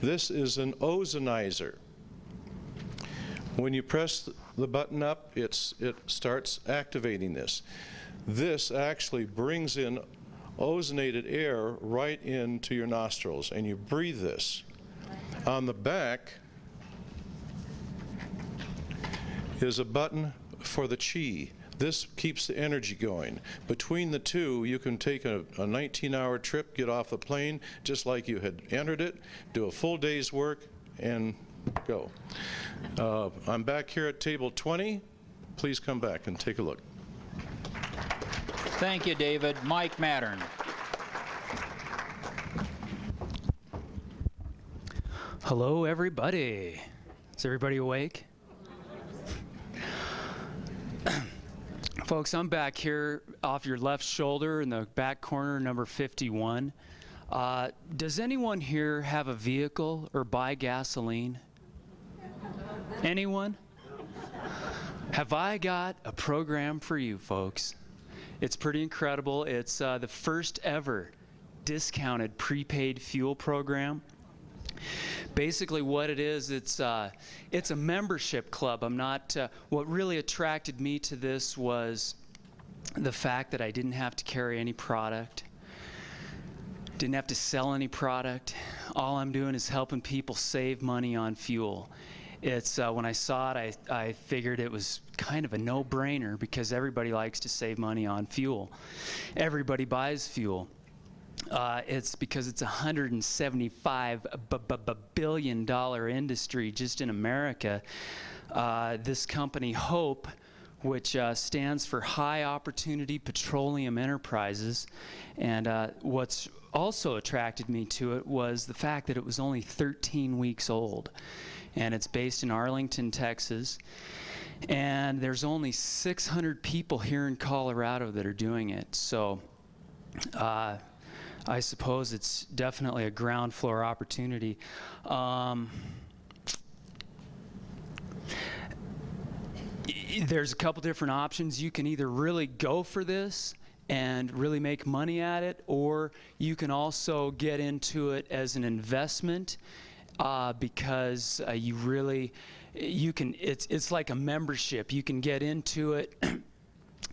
This is an ozonizer. When you press the button up, it starts activating this. This actually brings in ozonated air right into your nostrils, and you breathe this. On the back is a button for the chi. This keeps the energy going. Between the two, you can take a 19-hour trip, get off the plane just like you had entered it, do a full day's work, and go. I'm back here at table 20. Please come back and take a look. Thank you, David. Mike Mattern. Hello, everybody. Is everybody awake? Folks, I'm back here off your left shoulder in the back corner, number 51. Does anyone here have a vehicle or buy gasoline? Anyone? Have I got a program for you, folks? It's pretty incredible. It's the first ever discounted prepaid fuel program. Basically what it is, it's a membership club. What really attracted me to this was the fact that I didn't have to carry any product, didn't have to sell any product. All I'm doing is helping people save money on fuel. It's when I saw it, I figured it was kind of a no-brainer because everybody likes to save money on fuel. Everybody buys fuel. It's because it's a $175 billion industry just in America. This company, HOPE, which stands for High Opportunity Petroleum Enterprises, and what's also attracted me to it was the fact that it was only 13 weeks old. And it's based in Arlington, Texas. And there's only 600 people here in Colorado that are doing it. So I suppose it's definitely a ground floor opportunity. There's a couple different options. You can either really go for this and really make money at it, or you can also get into it as an investment because it's like a membership. You can get into it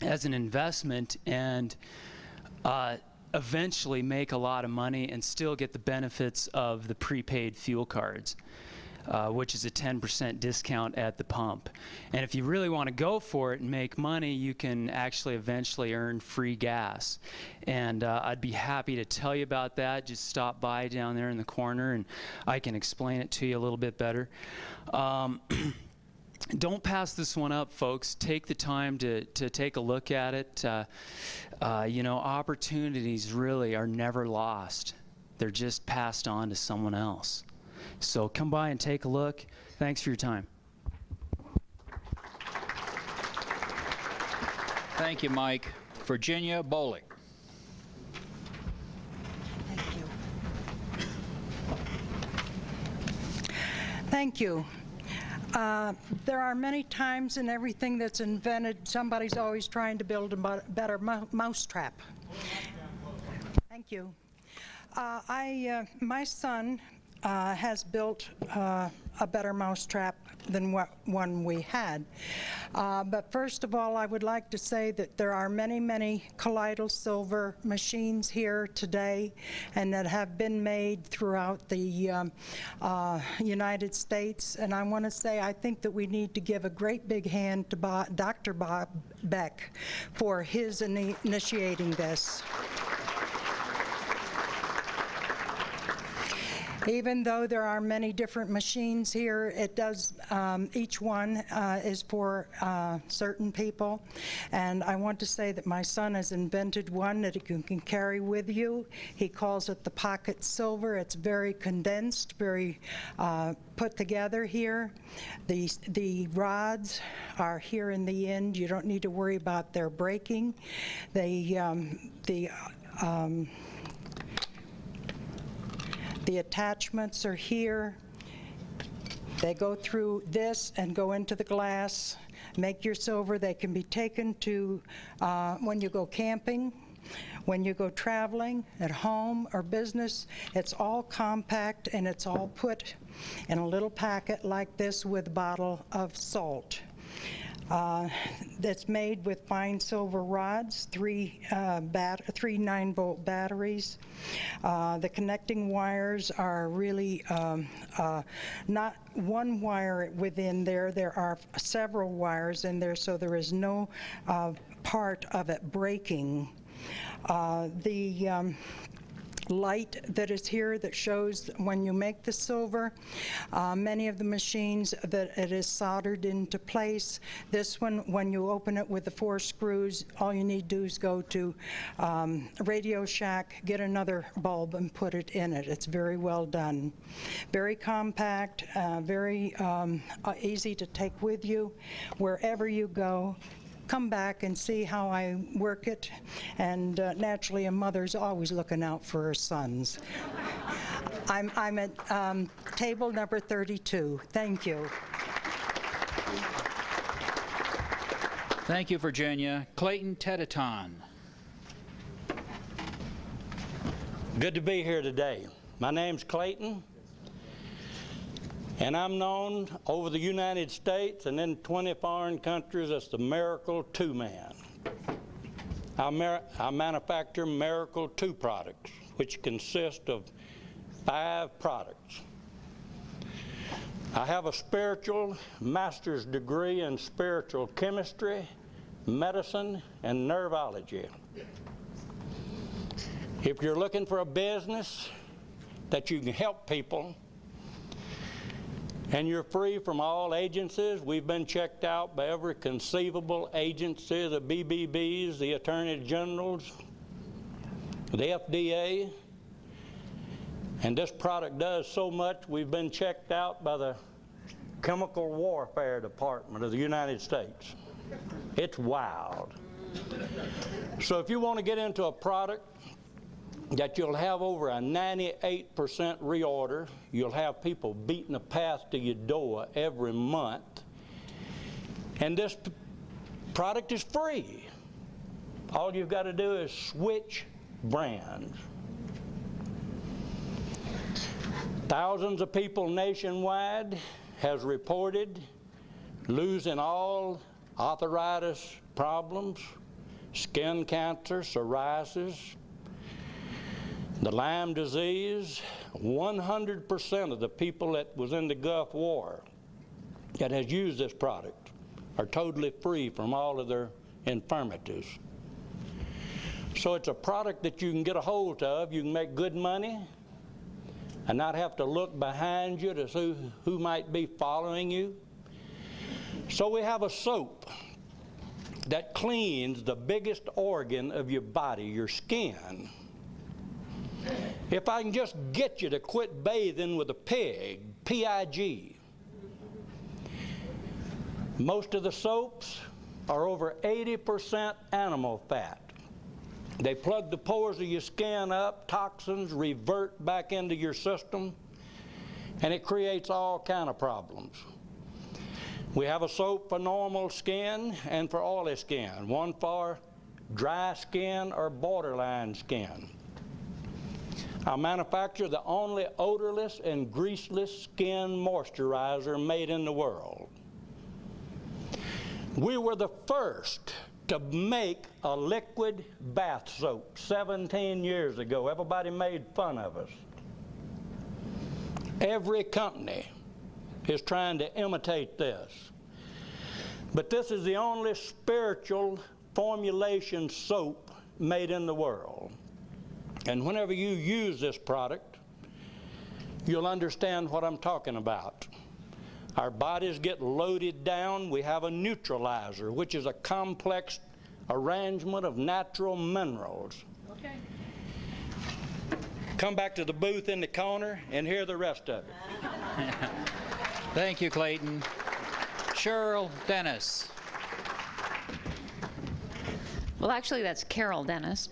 as an investment and eventually make a lot of money and still get the benefits of the prepaid fuel cards, which is a 10% discount at the pump. And if you really want to go for it and make money, you can actually eventually earn free gas. And I'd be happy to tell you about that. Just stop by down there in the corner and I can explain it to you a little bit better. Don't pass this one up, folks. Take the time to take a look at it. You know, opportunities really are never lost. They're just passed on to someone else. So come by and take a look. Thanks for your time. Thank you, Mike. Virginia Bolick. Thank you. There are many times in everything that's invented, somebody's always trying to build a better mousetrap. Thank you. My son has built a better mousetrap than one we had. But first of all, I would like to say that there are many, many colloidal silver machines here today and that have been made throughout the United States. And I want to say I think that we need to give a great big hand to Dr. Bob Beck for his initiating this. Even though there are many different machines here, it does, each one is for certain people. And I want to say that my son has invented one that you can carry with you. He calls it the pocket silver. It's very condensed, very put together here. The rods are here in the end. You don't need to worry about their breaking. The attachments are here. They go through this and go into the glass, make your silver. They can be taken to when you go camping, when you go traveling, at home or business. It's all compact and it's all put in a little packet like this with a bottle of salt. That's made with fine silver rods, three 9-volt batteries. The connecting wires are really not one wire within there. There are several wires in there, so there is no part of it breaking. The light that is here that shows when you make the silver. Many of the machines that it is soldered into place. This one, when you open it with the 4 screws, all you need to do is go to Radio Shack, get another bulb and put it in it. It's very well done. Very compact, very easy to take with you wherever you go. Come back and see how I work it, and naturally a mother's always looking out for her sons. I'm at table number 32. Thank you. Thank you, Virginia. Clayton Tedeton. Good to be here today. My name's Clayton, and I'm known over the United States and in 20 foreign countries as the Miracle 2 Man. I manufacture Miracle 2 products, which consist of 5 products. I have a spiritual master's degree in spiritual chemistry, medicine, and neurology. If you're looking for a business that you can help people, and you're free from all agencies. We've been checked out by every conceivable agency, the BBBs, the Attorney Generals, the FDA. And this product does so much, we've been checked out by the Chemical Warfare Department of the United States. It's wild. So if you want to get into a product that you'll have over a 98% reorder. You'll have people beating a path to your door every month. And this product is free. All you've got to do is switch brands. Thousands of people nationwide has reported losing all arthritis problems, skin cancer, psoriasis, the Lyme disease. 100% of the people that was in the Gulf War that has used this product are totally free from all of their infirmities. So it's a product that you can get a hold of, you can make good money, and not have to look behind you to see who might be following you. So we have a soap that cleans the biggest organ of your body, your skin. If I can just get you to quit bathing with a pig, P-I-G. Most of the soaps are over 80% animal fat. They plug the pores of your skin up, toxins revert back into your system, and it creates all kind of problems. We have a soap for normal skin and for oily skin, one for dry skin or borderline skin. I manufacture the only odorless and greaseless skin moisturizer made in the world. We were the first to make a liquid bath soap 17 years ago. Everybody made fun of us. Every company is trying to imitate this. But this is the only spiritual formulation soap made in the world. And whenever you use this product, you'll understand what I'm talking about. Our bodies get loaded down. We have a neutralizer, which is a complex arrangement of natural minerals. Okay. Come back to the booth in the corner and hear the rest of it. Thank you, Clayton. Cheryl Dennis. Well, actually, that's Carol Dennis.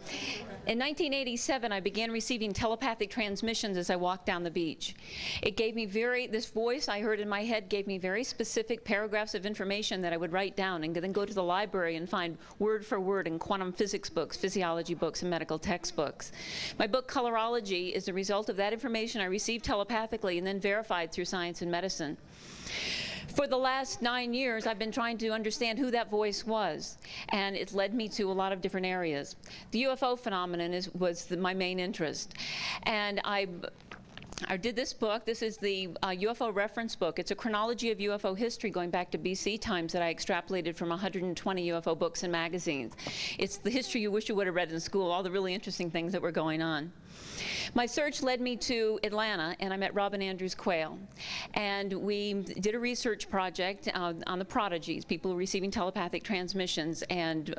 In 1987, I began receiving telepathic transmissions as I walked down the beach. It gave me this voice I heard in my head gave me very specific paragraphs of information that I would write down and then go to the library and find word for word in quantum physics books, physiology books, and medical textbooks. My book, Colorology, is the result of that information I received telepathically and then verified through science and medicine. For the last 9 years, I've been trying to understand who that voice was, and it's led me to a lot of different areas. The UFO phenomenon was my main interest, and I did this book. This is the UFO reference book. It's a chronology of UFO history going back to BC times that I extrapolated from 120 UFO books and magazines. It's the history you wish you would have read in school, all the really interesting things that were going on. My search led me to Atlanta, and I met Robin Andrews Quayle. And we did a research project on the prodigies, people receiving telepathic transmissions and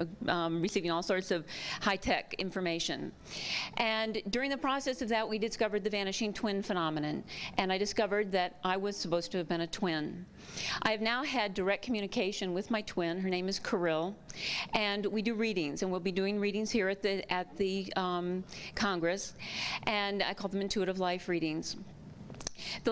receiving all sorts of high-tech information. And during the process of that, we discovered the vanishing twin phenomenon. And I discovered that I was supposed to have been a twin. I have now had direct communication with my twin. Her name is Kirill. And we do readings, and we'll be doing readings here at the Congress. And I call them intuitive life readings.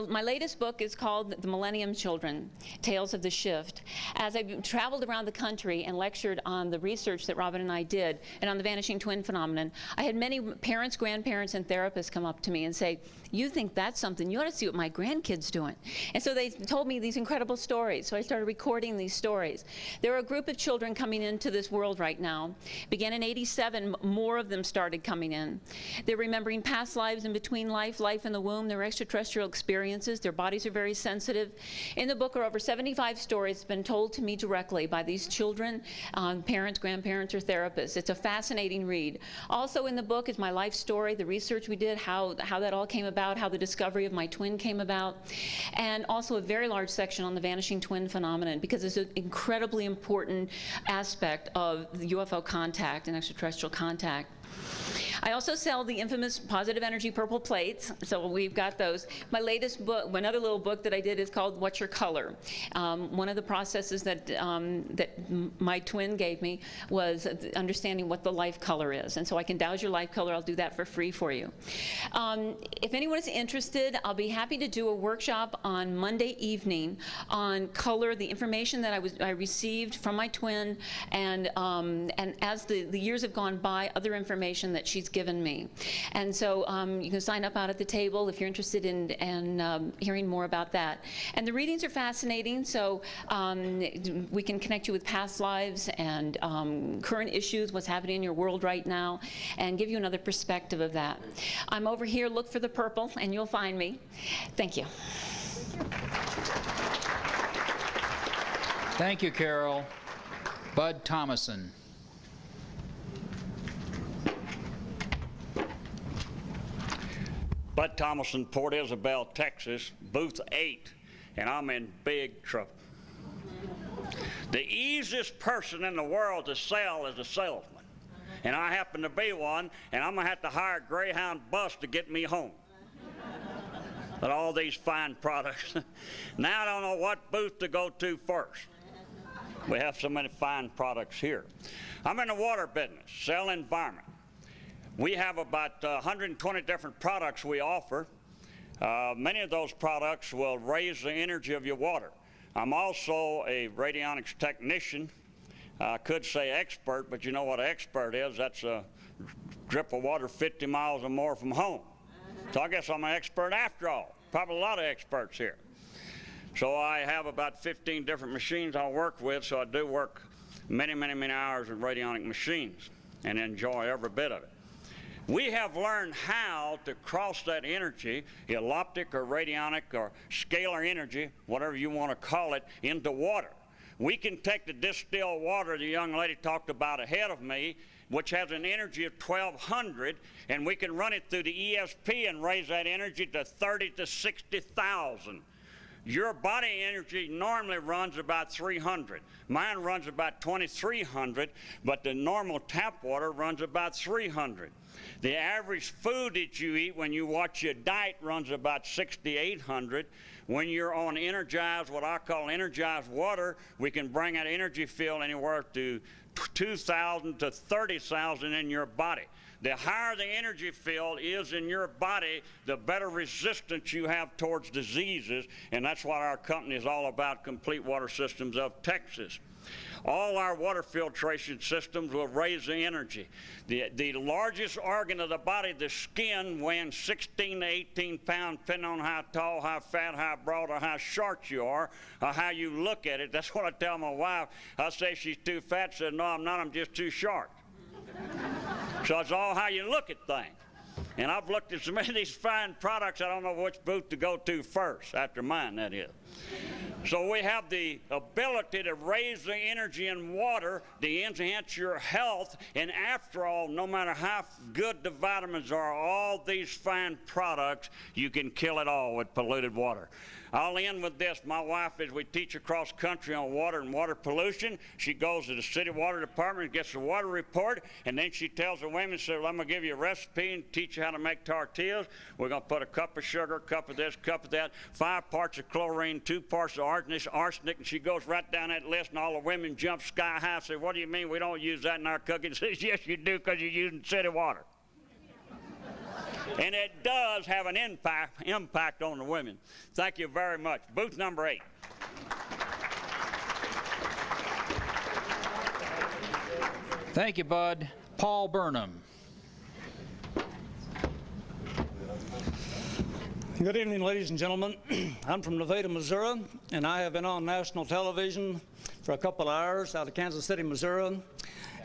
My latest book is called The Millennium Children, Tales of the Shift. As I've traveled around the country and lectured on the research that Robin and I did and on the vanishing twin phenomenon, I had many parents, grandparents, and therapists come up to me and say, "You think that's something, you ought to see what my grandkid's doing." And so they told me these incredible stories, so I started recording these stories. There are a group of children coming into this world right now. Began in '87, more of them started coming in. They're remembering past lives in between life in the womb, their extraterrestrial experiences. Their bodies are very sensitive. In the book are over 75 stories been told to me directly by these children, parents, grandparents, or therapists. It's a fascinating read. Also in the book is my life story, the research we did, how that all came about, how the discovery of my twin came about, and also a very large section on the vanishing twin phenomenon, because it's an incredibly important aspect of the UFO contact and extraterrestrial contact. I also sell the infamous Positive Energy purple plates, so we've got those. My latest book, another little book that I did is called What's Your Color? One of the processes that my twin gave me was understanding what the life color is, and so I can dowse your life color. I'll do that for free for you. If anyone is interested, I'll be happy to do a workshop on Monday evening on color, the information that I received from my twin, and as the years have gone by, other information that she's given me. And so you can sign up out at the table if you're interested in hearing more about that. And the readings are fascinating, so we can connect you with past lives and current issues, what's happening in your world right now, and give you another perspective of that. I'm over here, look for the purple, and you'll find me. Thank you. Thank you, Carol. Bud Thomason. Bud Thomason, Port Isabel, Texas, booth 8, and I'm in big trouble. The easiest person in the world to sell is a salesman, and I happen to be one, and I'm gonna have to hire a Greyhound bus to get me home. But all these fine products. Now I don't know what booth to go to first. We have so many fine products here. I'm in the water business, sell environment. We have about 120 different products we offer. Many of those products will raise the energy of your water. I'm also a radionics technician. I could say expert, but you know what an expert is. That's a drip of water 50 miles or more from home. So I guess I'm an expert after all. Probably a lot of experts here. So I have about 15 different machines I work with, so I do work many, many, many hours with radionic machines and enjoy every bit of it. We have learned how to cross that energy, eloptic or radionic or scalar energy, whatever you want to call it, into water. We can take the distilled water the young lady talked about ahead of me, which has an energy of 1,200, and we can run it through the ESP and raise that energy to 30 to 60,000. Your body energy normally runs about 300. Mine runs about 2,300, but the normal tap water runs about 300. The average food that you eat when you watch your diet runs about 6,800. When you're on energized, what I call energized water, we can bring that energy field anywhere to 2,000 to 30,000 in your body. The higher the energy field is in your body, the better resistance you have towards diseases, and that's what our company is all about, Complete Water Systems of Texas. All our water filtration systems will raise the energy. The largest organ of the body, the skin, weighing 16 to 18 pounds, depending on how tall, how fat, how broad, or how short you are, or how you look at it. That's what I tell my wife. I say she's too fat. She said, no, I'm not. I'm just too short. So it's all how you look at things. And I've looked at so many of these fine products, I don't know which booth to go to first, after mine, that is. So we have the ability to raise the energy in water, to enhance your health, and after all, no matter how good the vitamins are, all these fine products, you can kill it all with polluted water. I'll end with this. My wife, as we teach across country on water and water pollution, she goes to the city water department and gets the water report, and then she tells the women, says, well, I'm going to give you a recipe and teach you how to make tortillas. We're going to put a cup of sugar, a cup of this, a cup of that, 5 parts of chlorine, 2 parts of arsenic, and she goes right down that list, and all the women jump sky high and say, what do you mean we don't use that in our cooking? She says, yes, you do, because you're using city water. And it does have an impact on the women. Thank you very much. Booth number 8. Thank you, Bud. Paul Burnham. Good evening, ladies and gentlemen. I'm from Nevada, Missouri, and I have been on national television for a couple of hours out of Kansas City, Missouri.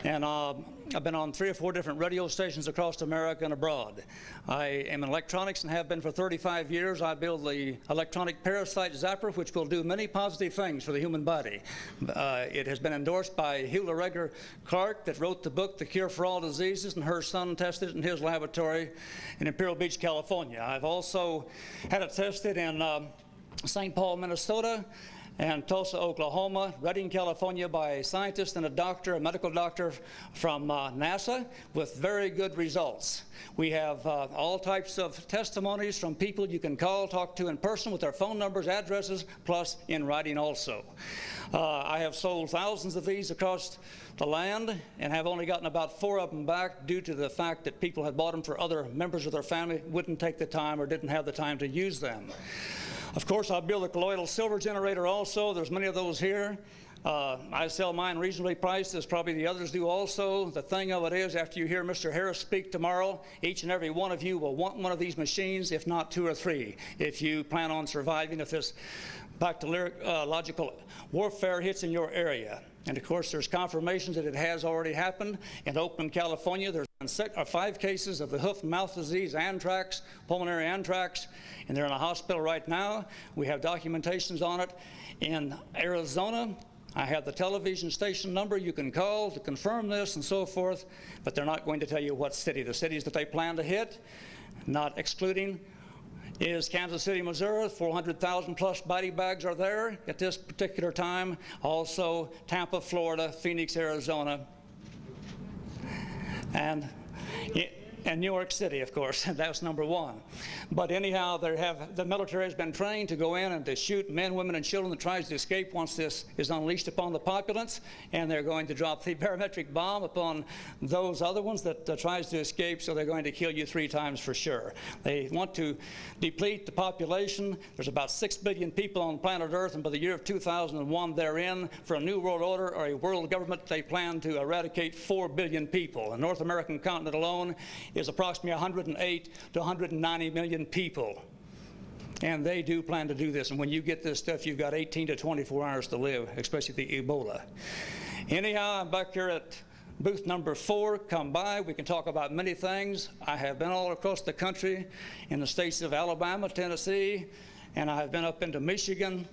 And I've been on 3 or 4 different radio stations across America and abroad. I am in electronics and have been for 35 years. I build the electronic parasite zapper, which will do many positive things for the human body. It has been endorsed by Hewlett Regger Clark, that wrote the book, The Cure for All Diseases, and her son tested it in his laboratory in Imperial Beach, California. I've also had it tested in St. Paul, Minnesota, and Tulsa, Oklahoma, Redding, California by a scientist and a doctor, a medical doctor from NASA, with very good results. We have all types of testimonies from people you can call, talk to in person with their phone numbers, addresses, plus in writing also. I have sold thousands of these across the land and have only gotten about 4 of them back due to the fact that people had bought them for other members of their family, wouldn't take the time or didn't have the time to use them. Of course, I build a colloidal silver generator also. There's many of those here. I sell mine reasonably priced, as probably the others do also. The thing of it is, after you hear Mr. Harris speak tomorrow, each and every one of you will want one of these machines, if not 2 or 3, if you plan on surviving if this bacteriological warfare hits in your area. And of course, there's confirmations that it has already happened. In Oakland, California, there's been 5 cases of the hoof and mouth disease, anthrax, pulmonary anthrax, and they're in a hospital right now. We have documentations on it. In Arizona, I have the television station number you can call to confirm this and so forth, but they're not going to tell you what city. The cities that they plan to hit, not excluding, is Kansas City, Missouri. 400,000 plus body bags are there at this particular time. Also Tampa, Florida, Phoenix, Arizona, and New York City, of course. That's number 1. But anyhow, the military has been trained to go in and to shoot men, women, and children that tries to escape once this is unleashed upon the populace, and they're going to drop the barometric bomb upon those other ones that tries to escape, so they're going to kill you 3 times for sure. They want to deplete the population. There's about 6 billion people on planet Earth, and by the year of 2001, they're in for a new world order or a world government. They plan to eradicate 4 billion people. The North American continent alone is approximately 108 to 190 million people. And they do plan to do this. And when you get this stuff, you've got 18 to 24 hours to live, especially the Ebola. Anyhow, I'm back here at booth number 4. Come by. We can talk about many things. I have been all across the country in the states of Alabama, Tennessee, and I have been up into Michigan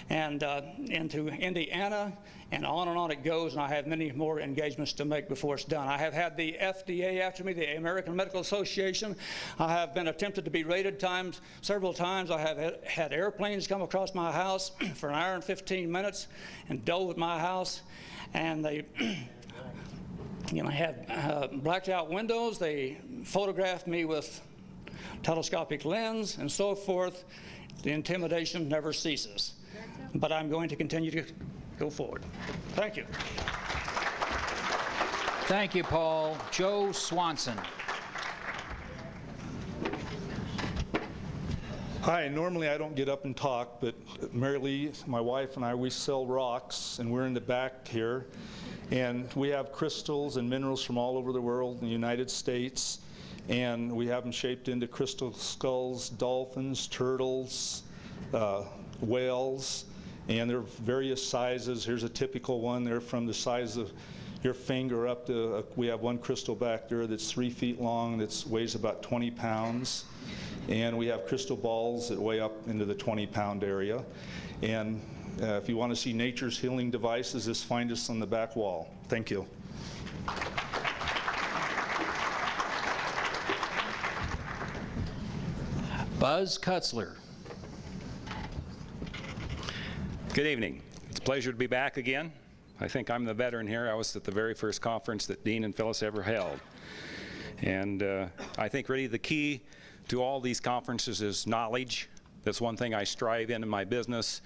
and into Indiana, and on it goes, and I have many more engagements to make before it's done. I have had the FDA after me, the American Medical Association. I have been attempted to be raided several times. I have had airplanes come across my house for an hour and 15 minutes and dove at my house, and they have blacked out windows. They photographed me with telescopic lens and so forth. The intimidation never ceases. But I'm going to continue to go forward. Thank you. Thank you, Paul. Joe Swanson. Hi, normally I don't get up and talk, but Mary Lee, my wife, and I, we sell rocks, and we're in the back here. And we have crystals and minerals from all over the world in the United States. And we have them shaped into crystal skulls, dolphins, turtles, whales, and they're various sizes. Here's a typical one. They're from the size of your finger up to, we have one crystal back there that's 3 feet long that weighs about 20 pounds. And we have crystal balls that weigh up into the 20-pound area. And if you want to see nature's healing devices, just find us on the back wall. Thank you. Buzz Kutzler. Good evening. It's a pleasure to be back again. I think I'm the veteran here. I was at the very first conference that Dean and Phyllis ever held. And I think really the key to all these conferences is knowledge. That's one thing I strive in my business.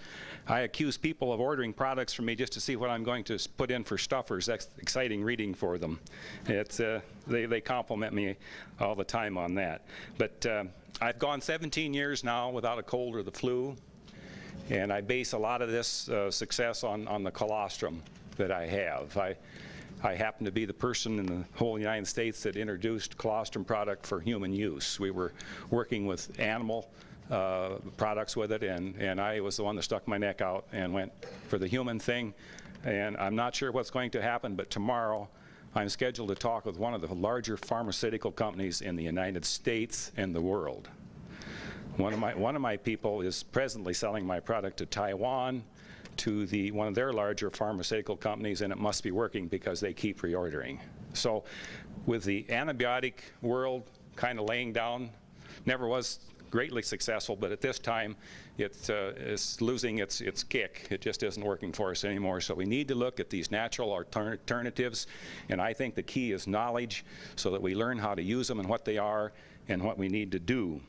I accuse people of ordering products from me just to see what I'm going to put in for stuffers. That's exciting reading for them. It's, they compliment me all the time on that. But I've gone 17 years now without a cold or the flu. And I base a lot of this success on the colostrum that I have. I happen to be the person in the whole United States that introduced colostrum product for human use. We were working with animal products with it, and I was the one that stuck my neck out and went for the human thing. And I'm not sure what's going to happen, but tomorrow I'm scheduled to talk with one of the larger pharmaceutical companies in the United States and the world. One of my people is presently selling my product to Taiwan, to one of their larger pharmaceutical companies, and it must be working because they keep reordering. So with the antibiotic world kind of laying down, never was greatly successful, but at this time it is losing its kick. It just isn't working for us anymore. So we need to look at these natural alternatives, and I think the key is knowledge, so that we learn how to use them and what they are and what we need to do.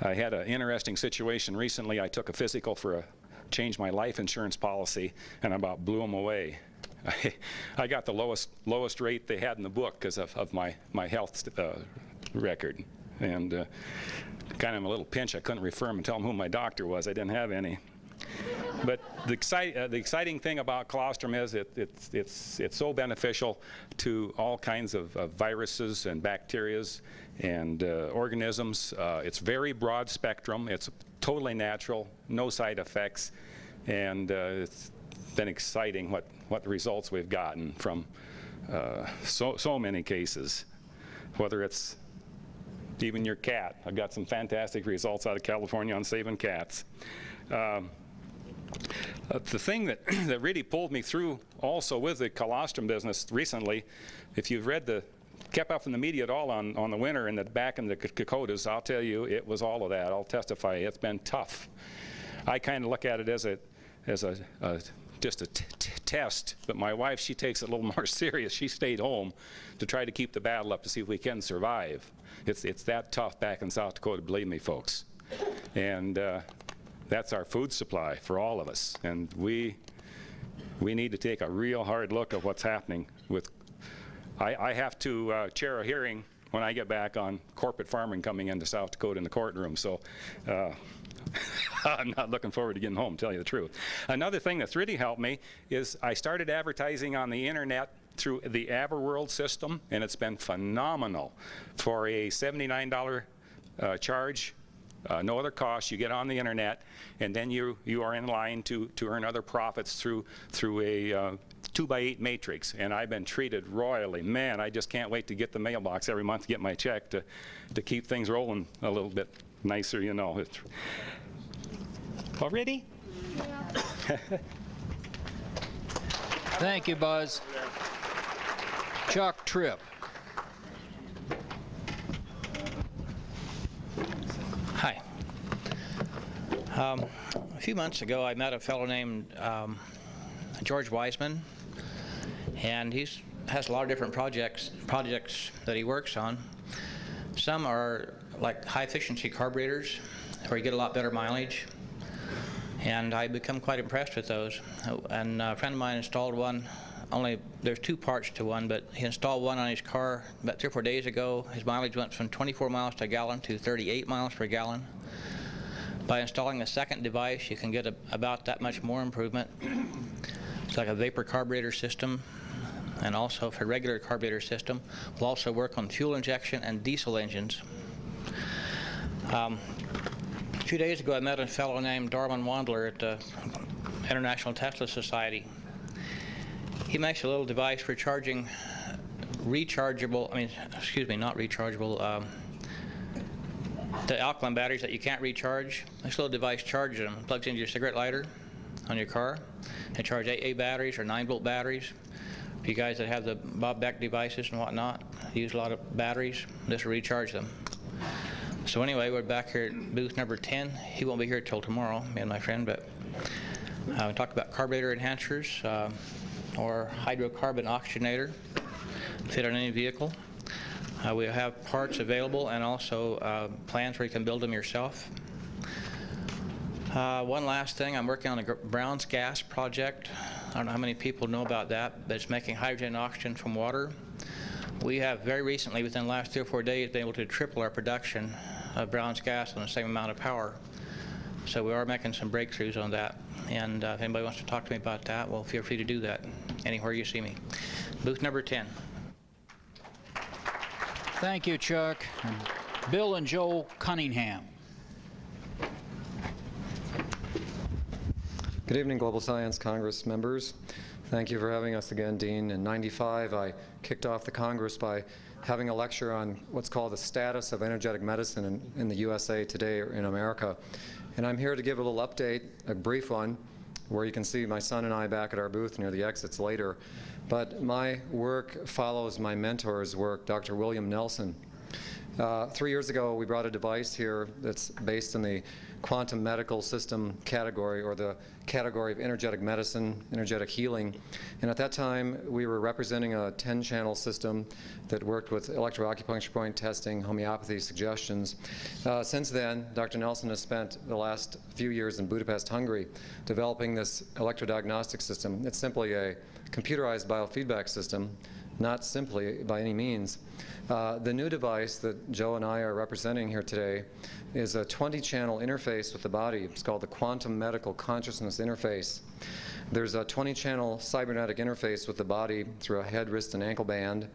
I had an interesting situation recently. I took a physical for change my life insurance policy, and I about blew them away. I got the lowest rate they had in the book because of my health record, and kind of a little pinch. I couldn't refer him and tell him who my doctor was. I didn't have any. But the exciting thing about colostrum is it's so beneficial to all kinds of viruses and bacterias and organisms. It's very broad spectrum. It's totally natural, no side effects, and it's been exciting what results we've gotten from so many cases. Whether it's even your cat. I've got some fantastic results out of California on saving cats. The thing that really pulled me through also with the colostrum business recently, if you've kept up in the media at all on the winter and back in the Dakotas, I'll tell you it was all of that. I'll testify it's been tough. I kind of look at it as just a test, but my wife, she takes it a little more serious. She stayed home to try to keep the battle up to see if we can survive. It's that tough back in South Dakota, believe me, folks. And that's our food supply for all of us. And we need to take a real hard look at what's happening with. I have to chair a hearing when I get back on corporate farming coming into South Dakota in the courtroom. So I'm not looking forward to getting home, to tell you the truth. Another thing that's really helped me is I started advertising on the internet through the AverWorld system, and it's been phenomenal. For a $79 charge, no other cost, you get on the internet, and then you are in line to earn other profits through a 2x8 matrix, and I've been treated royally. Man, I just can't wait to get the mailbox every month to get my check to keep things rolling a little bit nicer, you know. Already? Yeah. Thank you, Buzz. Chuck Tripp. Hi. A few months ago, I met a fellow named George Weissman, and he has a lot of different projects that he works on. Some are like high-efficiency carburetors, where you get a lot better mileage, and I become quite impressed with those. And a friend of mine installed one. There's two parts to one, but he installed one on his car about 3 or 4 days ago. His mileage went from 24 miles per gallon to 38 miles per gallon. By installing a second device, you can get about that much more improvement. It's like a vapor carburetor system, and also for a regular carburetor system. We'll also work on fuel injection and diesel engines. A few days ago, I met a fellow named Darwin Wandler at the International Tesla Society. He makes a little device for charging the alkaline batteries that you can't recharge. This little device charges them, plugs into your cigarette lighter on your car, and charge AA batteries or 9-volt batteries. For you guys that have the Bob Beck devices and whatnot, use a lot of batteries, this will recharge them. So anyway, we're back here at booth number 10. He won't be here till tomorrow, me and my friend, but we talk about carburetor enhancers or hydrocarbon oxygenator, fit on any vehicle. We have parts available and also plans where you can build them yourself. One last thing, I'm working on a Brown's gas project. I don't know how many people know about that, but it's making hydrogen and oxygen from water. We have very recently, within the last 3 or 4 days, been able to triple our production of Brown's gas on the same amount of power. So we are making some breakthroughs on that. And if anybody wants to talk to me about that, well, feel free to do that anywhere you see me. Booth number 10. Thank you, Chuck. And Bill and Joe Cunningham. Good evening, Global Science Congress members. Thank you for having us again, Dean. In '95, I kicked off the Congress by having a lecture on what's called the status of energetic medicine in the USA today, or in America. And I'm here to give a little update, a brief one, where you can see my son and I back at our booth near the exits later. But my work follows my mentor's work, Dr. William Nelson. 3 years ago, we brought a device here that's based in the quantum medical system category, or the category of energetic medicine, energetic healing. And at that time, we were representing a 10-channel system that worked with electroacupuncture point testing, homeopathy suggestions. Since then, Dr. Nelson has spent the last few years in Budapest, Hungary, developing this electrodiagnostic system. It's simply a computerized biofeedback system, not simply by any means. The new device that Joe and I are representing here today is a 20-channel interface with the body. It's called the Quantum Medical Consciousness Interface. There's a 20-channel cybernetic interface with the body through a head, wrist, and ankle band.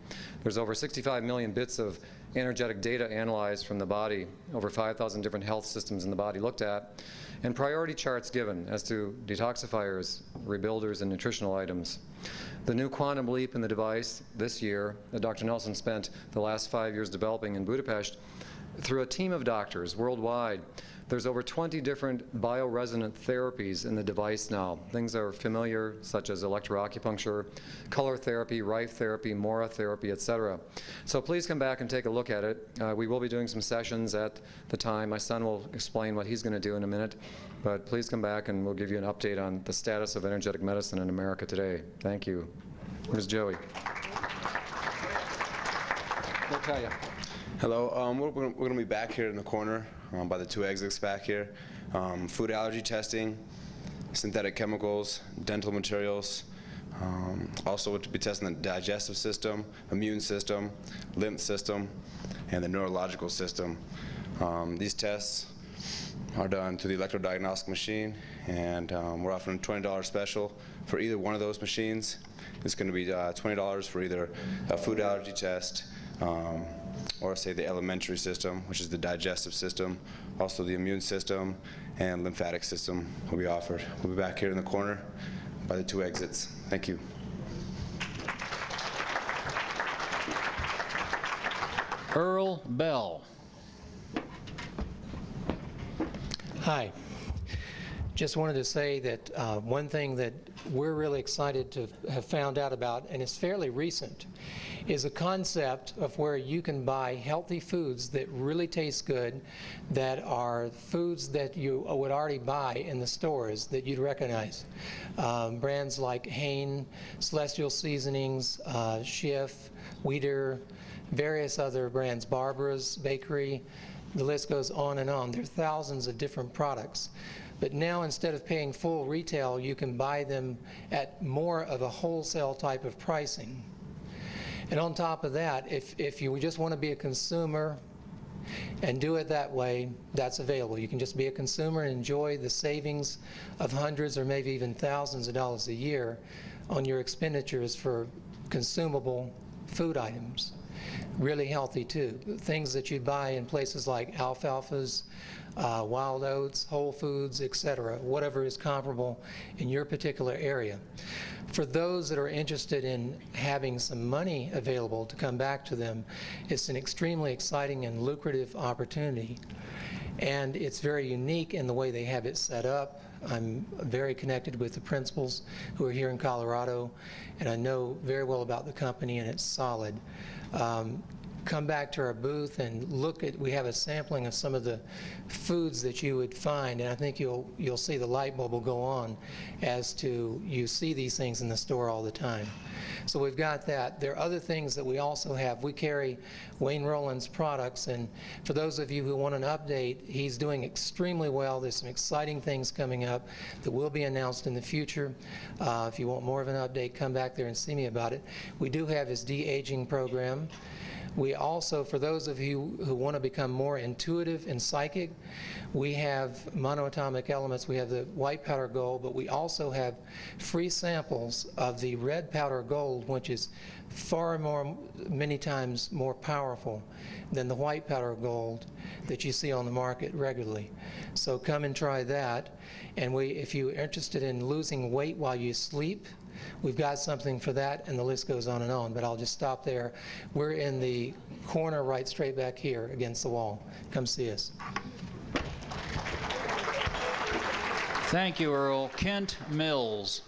There's over 65 million bits of energetic data analyzed from the body, over 5,000 different health systems in the body looked at, and priority charts given as to detoxifiers, rebuilders, and nutritional items. The new quantum leap in the device this year that Dr. Nelson spent the last 5 years developing in Budapest, through a team of doctors worldwide, there's over 20 different bioresonant therapies in the device now. Things that are familiar, such as electroacupuncture, color therapy, Rife therapy, Mora therapy, etc. So please come back and take a look at it. We will be doing some sessions at the time. My son will explain what he's going to do in a minute. But please come back and we'll give you an update on the status of energetic medicine in America today. Thank you. Here's Joey. We'll tell you. Hello, we're going to be back here in the corner by the 2 exits back here. Food allergy testing, synthetic chemicals, dental materials. Also we'll be testing the digestive system, immune system, lymph system, and the neurological system. These tests are done through the electrodiagnostic machine, and we're offering a $20 special for either one of those machines. It's going to be $20 for either a food allergy test, or say the elementary system, which is the digestive system, also the immune system and lymphatic system will be offered. We'll be back here in the corner by the 2 exits. Thank you. Earl Bell. Hi. Just wanted to say that one thing that we're really excited to have found out about, and it's fairly recent, is a concept of where you can buy healthy foods that really taste good, that are foods that you would already buy in the stores that you'd recognize. Brands like Hain, Celestial Seasonings, Schiff, Weider, various other brands, Barbara's Bakery, the list goes on and on. There are thousands of different products. But now, instead of paying full retail, you can buy them at more of a wholesale type of pricing. And on top of that, if you just want to be a consumer and do it that way, that's available. You can just be a consumer and enjoy the savings of hundreds or maybe even thousands of dollars a year on your expenditures for consumable food items. Really healthy too. Things that you buy in places like alfalfas, wild oats, Whole Foods, etc., whatever is comparable in your particular area. For those that are interested in having some money available to come back to them, it's an extremely exciting and lucrative opportunity. And it's very unique in the way they have it set up. I'm very connected with the principals who are here in Colorado, and I know very well about the company, and it's solid. Come back to our booth and look at, we have a sampling of some of the foods that you would find, and I think you'll see the light bulb will go on as to, you see these things in the store all the time. So we've got that. There are other things that we also have. We carry Wayne Rowland's products, and for those of you who want an update, he's doing extremely well. There's some exciting things coming up that will be announced in the future. If you want more of an update, come back there and see me about it. We do have his de-aging program. We also, for those of you who want to become more intuitive and psychic, we have monoatomic elements. We have the white powder gold, but we also have free samples of the red powder gold, which is far more, many times more powerful than the white powder gold that you see on the market regularly. So come and try that. And if you're interested in losing weight while you sleep, we've got something for that, and the list goes on and on, but I'll just stop there. We're in the corner right straight back here against the wall. Come see us. Thank you, Earl. Kent Mills.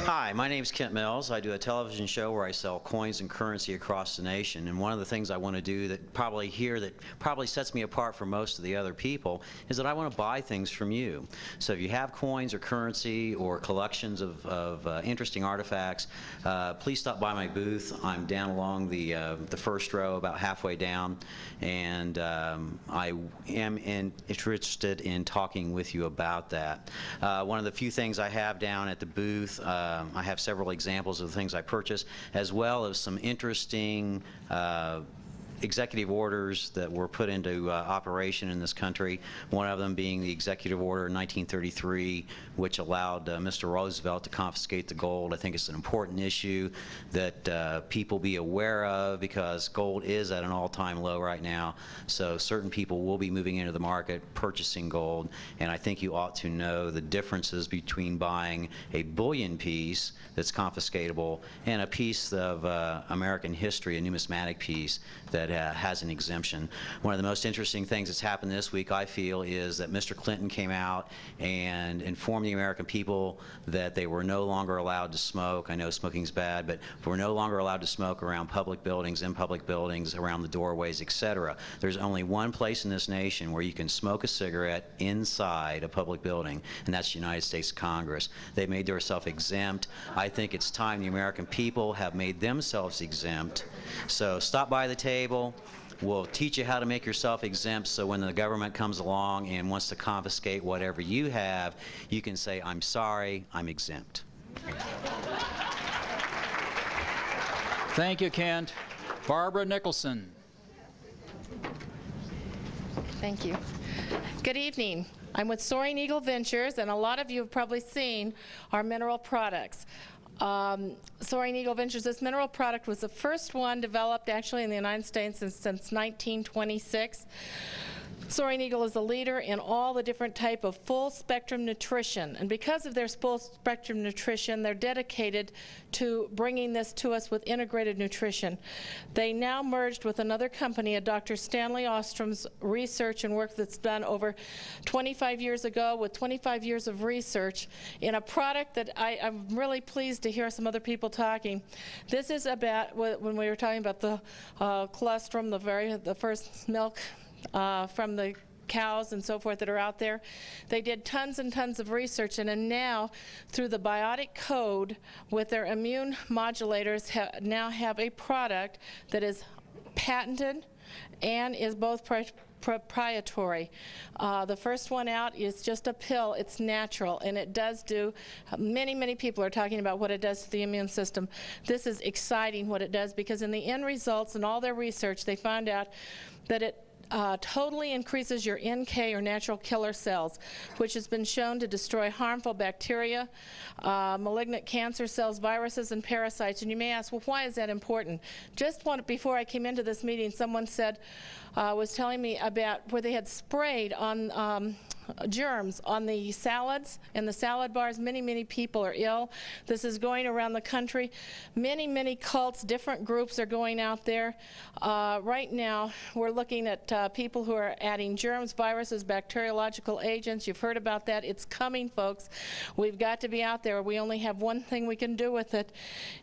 Hi, my name's Kent Mills. I do a television show where I sell coins and currency across the nation. And one of the things I want to do that probably sets me apart from most of the other people is that I want to buy things from you. So if you have coins or currency or collections of interesting artifacts, please stop by my booth. I'm down along the first row, about halfway down, and I am interested in talking with you about that. One of the few things I have down at the booth, I have several examples of the things I purchased, as well as some interesting executive orders that were put into operation in this country, one of them being the executive order in 1933, which allowed Mr. Roosevelt to confiscate the gold. I think it's an important issue that people be aware of, because gold is at an all-time low right now, so certain people will be moving into the market purchasing gold, and I think you ought to know the differences between buying a bullion piece that's confiscatable and a piece of American history, a numismatic piece that has an exemption. One of the most interesting things that's happened this week, I feel, is that Mr. Clinton came out and informed the American people that they were no longer allowed to smoke. I know smoking's bad, but we're no longer allowed to smoke around public buildings, in public buildings, around the doorways, etc. There's only one place in this nation where you can smoke a cigarette inside a public building, and that's the United States Congress. They made themselves exempt. I think it's time the American people have made themselves exempt. So stop by the table. We'll teach you how to make yourself exempt, so when the government comes along and wants to confiscate whatever you have, you can say, I'm sorry, I'm exempt. Thank you, Kent. Barbara Nicholson. Thank you. Good evening. I'm with Soaring Eagle Ventures, and a lot of you have probably seen our mineral products. Soaring Eagle Ventures, this mineral product was the first one developed actually in the United States since 1926. Soaring Eagle is a leader in all the different type of full spectrum nutrition, and because of their full spectrum nutrition, they're dedicated to bringing this to us with integrated nutrition. They now merged with another company, Dr. Stanley Ostrom's research and work that's done over 25 years ago with 25 years of research in a product that I'm really pleased to hear some other people talking. This is about, when we were talking about the colostrum, the first milk from the cows and so forth that are out there. They did tons and tons of research, and now through the biotic code with their immune modulators now have a product that is patented and is both proprietary. The first one out is just a pill. It's natural, and it does do, many people are talking about what it does to the immune system. This is exciting what it does, because in the end results and all their research, they found out that it totally increases your NK, or natural killer cells, which has been shown to destroy harmful bacteria, malignant cancer cells, viruses, and parasites. And you may ask, well, why is that important? Just before I came into this meeting, someone said, was telling me about where they had sprayed on germs on the salads and the salad bars. Many people are ill. This is going around the country. Many cults, different groups are going out there. Right now, we're looking at people who are adding germs, viruses, bacteriological agents. You've heard about that. It's coming, folks. We've got to be out there. We only have one thing we can do with it.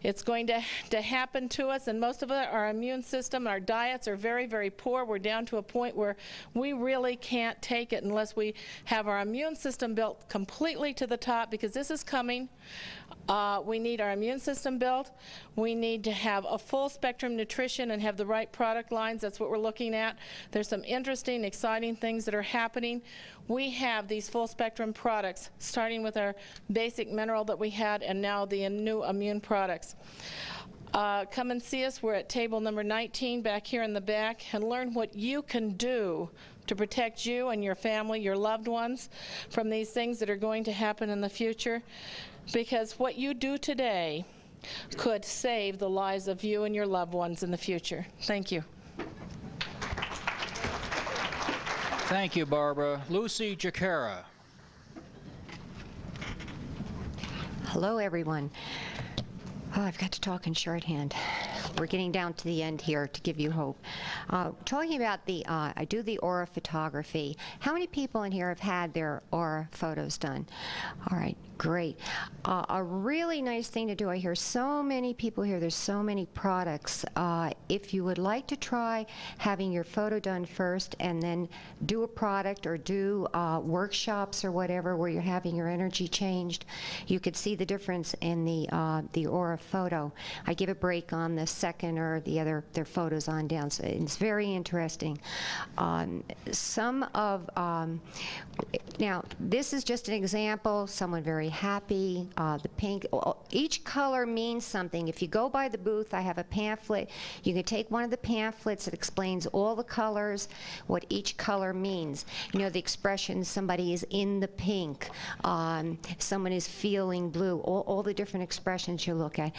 It's going to happen to us, and most of it, our immune system, our diets are very poor. We're down to a point where we really can't take it unless we have our immune system built completely to the top, because this is coming. We need our immune system built. We need to have a full spectrum nutrition and have the right product lines. That's what we're looking at. There's some interesting, exciting things that are happening. We have these full spectrum products, starting with our basic mineral that we had, and now the new immune products. Come and see us. We're at table number 19 back here in the back, and learn what you can do to protect you and your family, your loved ones, from these things that are going to happen in the future. Because what you do today could save the lives of you and your loved ones in the future. Thank you. Thank you, Barbara. Lucy Jacara. Hello, everyone. Oh, I've got to talk in shorthand. we're getting down to the end here to give you hope. Talking about the, I do the aura photography. How many people in here have had their aura photos done? All right, great. A really nice thing to do, I hear so many people here, there's so many products. If you would like to try having your photo done first and then do a product or do workshops or whatever where you're having your energy changed, you could see the difference in the aura photo. I give a break on the second or the other, their photos on down, so it's very interesting. Some of, now this is just an example, someone very happy, the pink, each color means something. If you go by the booth, I have a pamphlet. You can take one of the pamphlets that explains all the colors, what each color means. You know, the expression, somebody is in the pink, someone is feeling blue, all the different expressions you look at.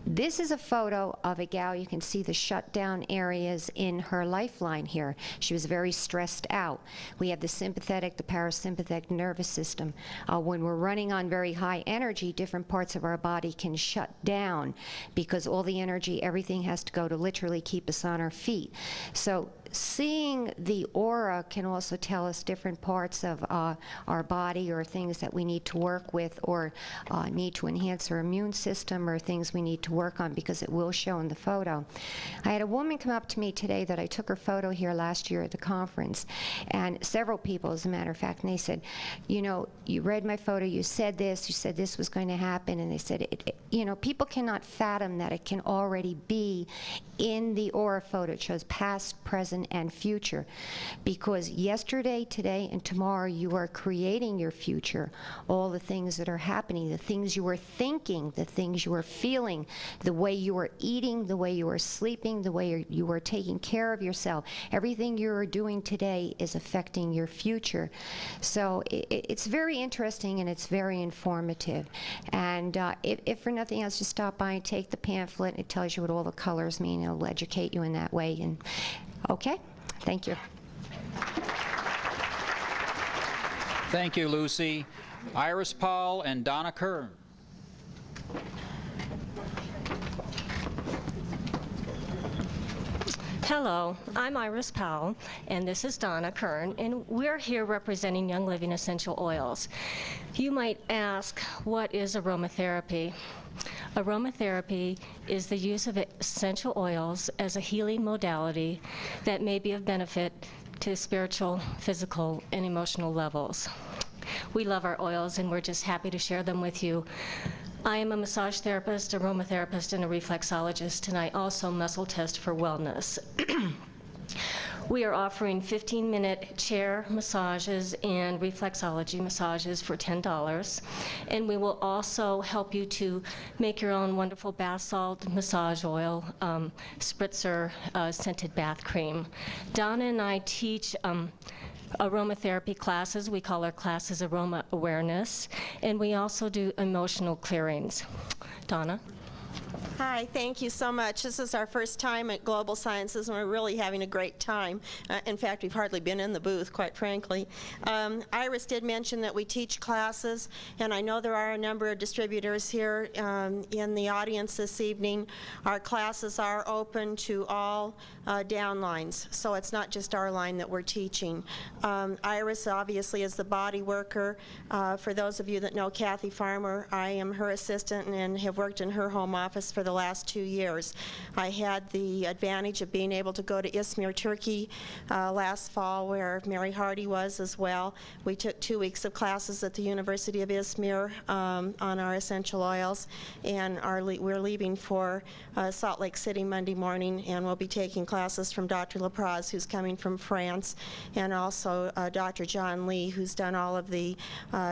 This is a photo of a gal. You can see the shutdown areas in her lifeline here. She was very stressed out. We have the sympathetic, the parasympathetic nervous system. When we're running on very high energy, different parts of our body can shut down because all the energy, everything has to go to literally keep us on our feet. So seeing the aura can also tell us different parts of our body or things that we need to work with or need to enhance our immune system or things we need to work on, because it will show in the photo. I had a woman come up to me today that I took her photo here last year at the conference, and several people, as a matter of fact, and they said, you know, you read my photo, you said this was going to happen, and they said, you know, people cannot fathom that it can already be in the aura photo. It shows past, present, and future, because yesterday, today, and tomorrow you are creating your future. All the things that are happening, the things you are thinking, the things you are feeling, the way you are eating, the way you are sleeping, the way you are taking care of yourself. Everything you are doing today is affecting your future. So it's very interesting and it's very informative. And if for nothing else, just stop by and take the pamphlet. It tells you what all the colors mean. It'll educate you in that way. And okay, thank you. Thank you, Lucy. Iris Paul and Donna Kern. Hello, I'm Iris Powell, and this is Donna Kern, and we're here representing Young Living Essential Oils. You might ask, what is aromatherapy? Aromatherapy is the use of essential oils as a healing modality that may be of benefit to spiritual, physical, and emotional levels. We love our oils, and we're just happy to share them with you. I am a massage therapist, aromatherapist, and a reflexologist, and I also muscle test for wellness. We are offering 15-minute chair massages and reflexology massages for $10, and we will also help you to make your own wonderful bath salt massage oil, spritzer scented bath cream. Donna and I teach aromatherapy classes. We call our classes Aroma Awareness, and we also do emotional clearings. Donna? Hi, thank you so much. This is our first time at Global Sciences, and we're really having a great time. In fact, we've hardly been in the booth, quite frankly. Iris did mention that we teach classes, and I know there are a number of distributors here in the audience this evening. Our classes are open to all downlines, so it's not just our line that we're teaching. Iris obviously is the body worker. For those of you that know Kathy Farmer, I am her assistant and have worked in her home office for the last 2 years. I had the advantage of being able to go to Izmir, Turkey last fall, where Mary Hardy was as well. We took 2 weeks of classes at the University of Izmir on our essential oils, and we're leaving for Salt Lake City Monday morning, and we'll be taking classes from Dr. Lapraz, who's coming from France, and also Dr. John Lee, who's done all of the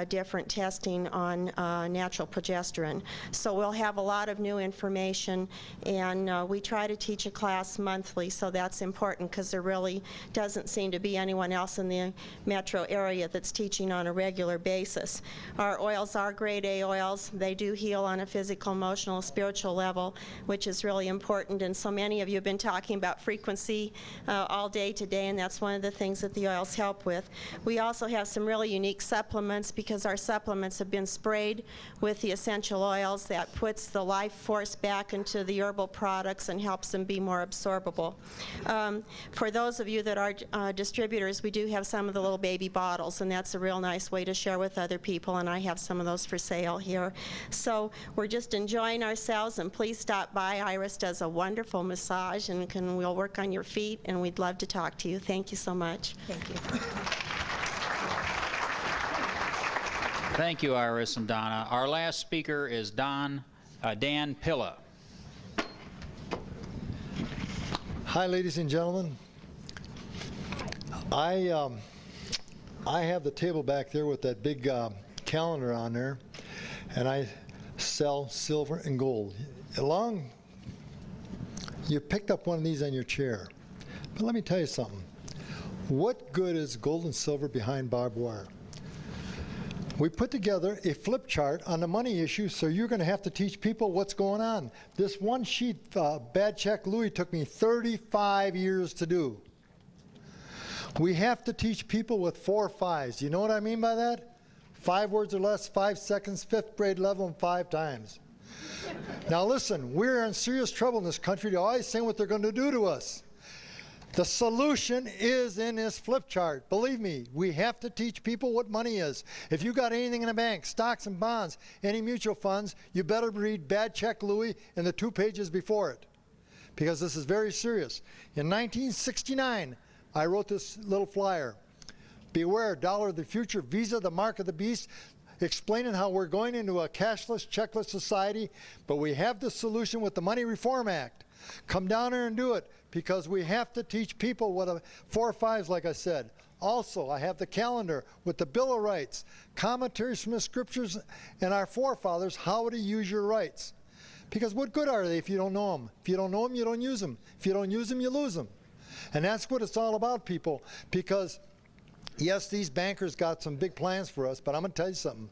different testing on natural progesterone. So we'll have a lot of new information, and we try to teach a class monthly, so that's important because there really doesn't seem to be anyone else in the metro area that's teaching on a regular basis. Our oils are grade A oils. They do heal on a physical, emotional, spiritual level, which is really important, and so many of you have been talking about frequency all day today, and that's one of the things that the oils help with. We also have some really unique supplements, because our supplements have been sprayed with the essential oils that puts the life force back back into the herbal products and helps them be more absorbable. For those of you that are distributors, we do have some of the little baby bottles, and that's a real nice way to share with other people, and I have some of those for sale here. So we're just enjoying ourselves, and please stop by. Iris does a wonderful massage, and we'll work on your feet, and we'd love to talk to you. Thank you so much. Thank you. Thank you, Iris and Donna. Our last speaker is Dan Pilla. Hi, ladies and gentlemen. I have the table back there with that big calendar on there, and I sell silver and gold. You picked up one of these on your chair, but let me tell you something. What good is gold and silver behind barbed wire? We put together a flip chart on the money issue, so you're going to have to teach people what's going on. This one sheet, Bad Check Louis, took me 35 years to do. We have to teach people with 4 5s. You know what I mean by that? 5 words or less, 5 seconds, 5th grade level, and 5 times. Now listen, we're in serious trouble in this country. They're always saying what they're going to do to us. The solution is in this flip chart. Believe me, we have to teach people what money is. If you got anything in the bank, stocks and bonds, any mutual funds, you better read Bad Check Louis and the 2 pages before it, because this is very serious. In 1969, I wrote this little flyer. Beware, dollar of the future, Visa, the mark of the beast, explaining how we're going into a cashless, checkless society, but we have the solution with the Money Reform Act. Come down here and do it, because we have to teach people what a 4 5s, like I said. Also, I have the calendar with the Bill of Rights, commentaries from the scriptures and our forefathers, how to use your rights. Because what good are they if you don't know them? If you don't know them, you don't use them. If you don't use them, you lose them. And that's what it's all about, people, because yes, these bankers got some big plans for us, but I'm going to tell you something.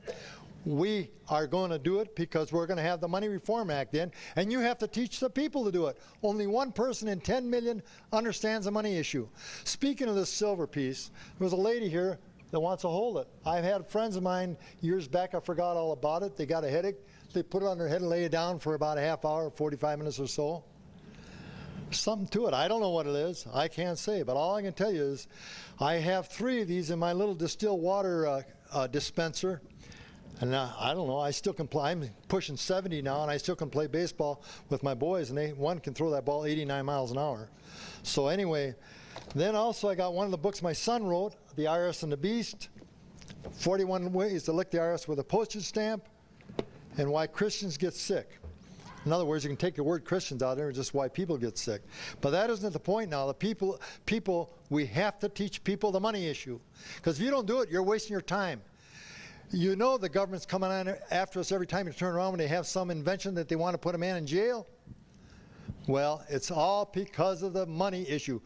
We are going to do it because we're going to have the Money Reform Act in, and you have to teach the people to do it. Only 1 person in 10 million understands the money issue. Speaking of this silver piece, there was a lady here that wants to hold it. I've had friends of mine years back, I forgot all about it. They got a headache. They put it on their head and lay it down for about a half hour, 45 minutes or so. Something to it. I don't know what it is. I can't say, but all I can tell you is I have 3 of these in my little distilled water dispenser. And I don't know, I still can play. I'm pushing 70 now, and I still can play baseball with my boys, and one can throw that ball 89 miles an hour. So anyway, then also I got one of the books my son wrote, The IRS and the Beast, 41 Ways to Lick the IRS with a Postage Stamp, and Why Christians Get Sick. In other words, you can take the word Christians out there and just why people get sick. But that isn't the point now. The people, we have to teach people the money issue. Because if you don't do it, you're wasting your time. You know the government's coming on after us every time you turn around when they have some invention that they want to put a man in jail. Well, it's all because of the money issue.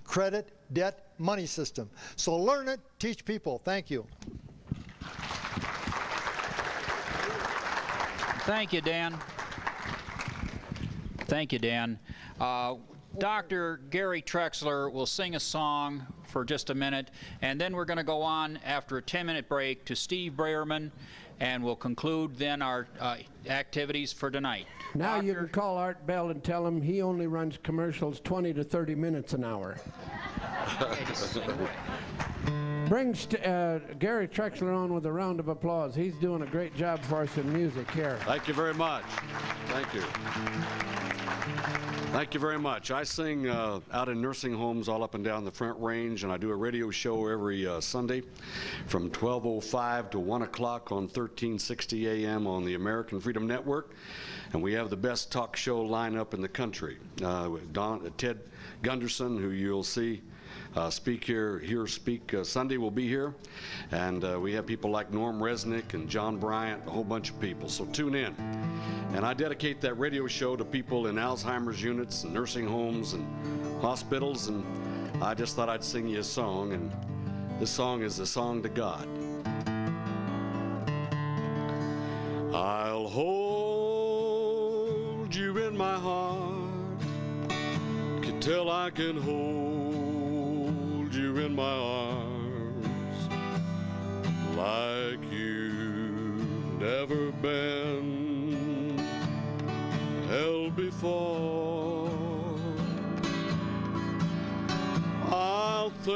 Credit, debt, money system. So learn it, teach people. Thank you. Thank you, Dan. Thank you, Dan. Dr. Gary Trexler will sing a song for just a minute, and then we're going to go on after a 10-minute break to Steve Breyerman, and we'll conclude then our activities for tonight. Now you can call Art Bell and tell him he only runs commercials 20 to 30 minutes an hour. Bring Gary Trexler on with a round of applause. He's doing a great job for us in music here. Thank you very much. Thank you. Thank you very much. I sing out in nursing homes all up and down the Front Range, and I do a radio show every Sunday from 12:05 to 1 o'clock on 1360 AM on the American Freedom Network. And we have the best talk show lineup in the country. Ted Gunderson, who you'll see speak Sunday, will be here. And we have people like Norm Resnick and John Bryant, a whole bunch of people. So tune in. And I dedicate that radio show to people in Alzheimer's units and nursing homes and hospitals. And I just thought I'd sing you a song. And this song is a song to God. I'll hold you in my heart till I can hold you in my arms like you've never been held before. I'll think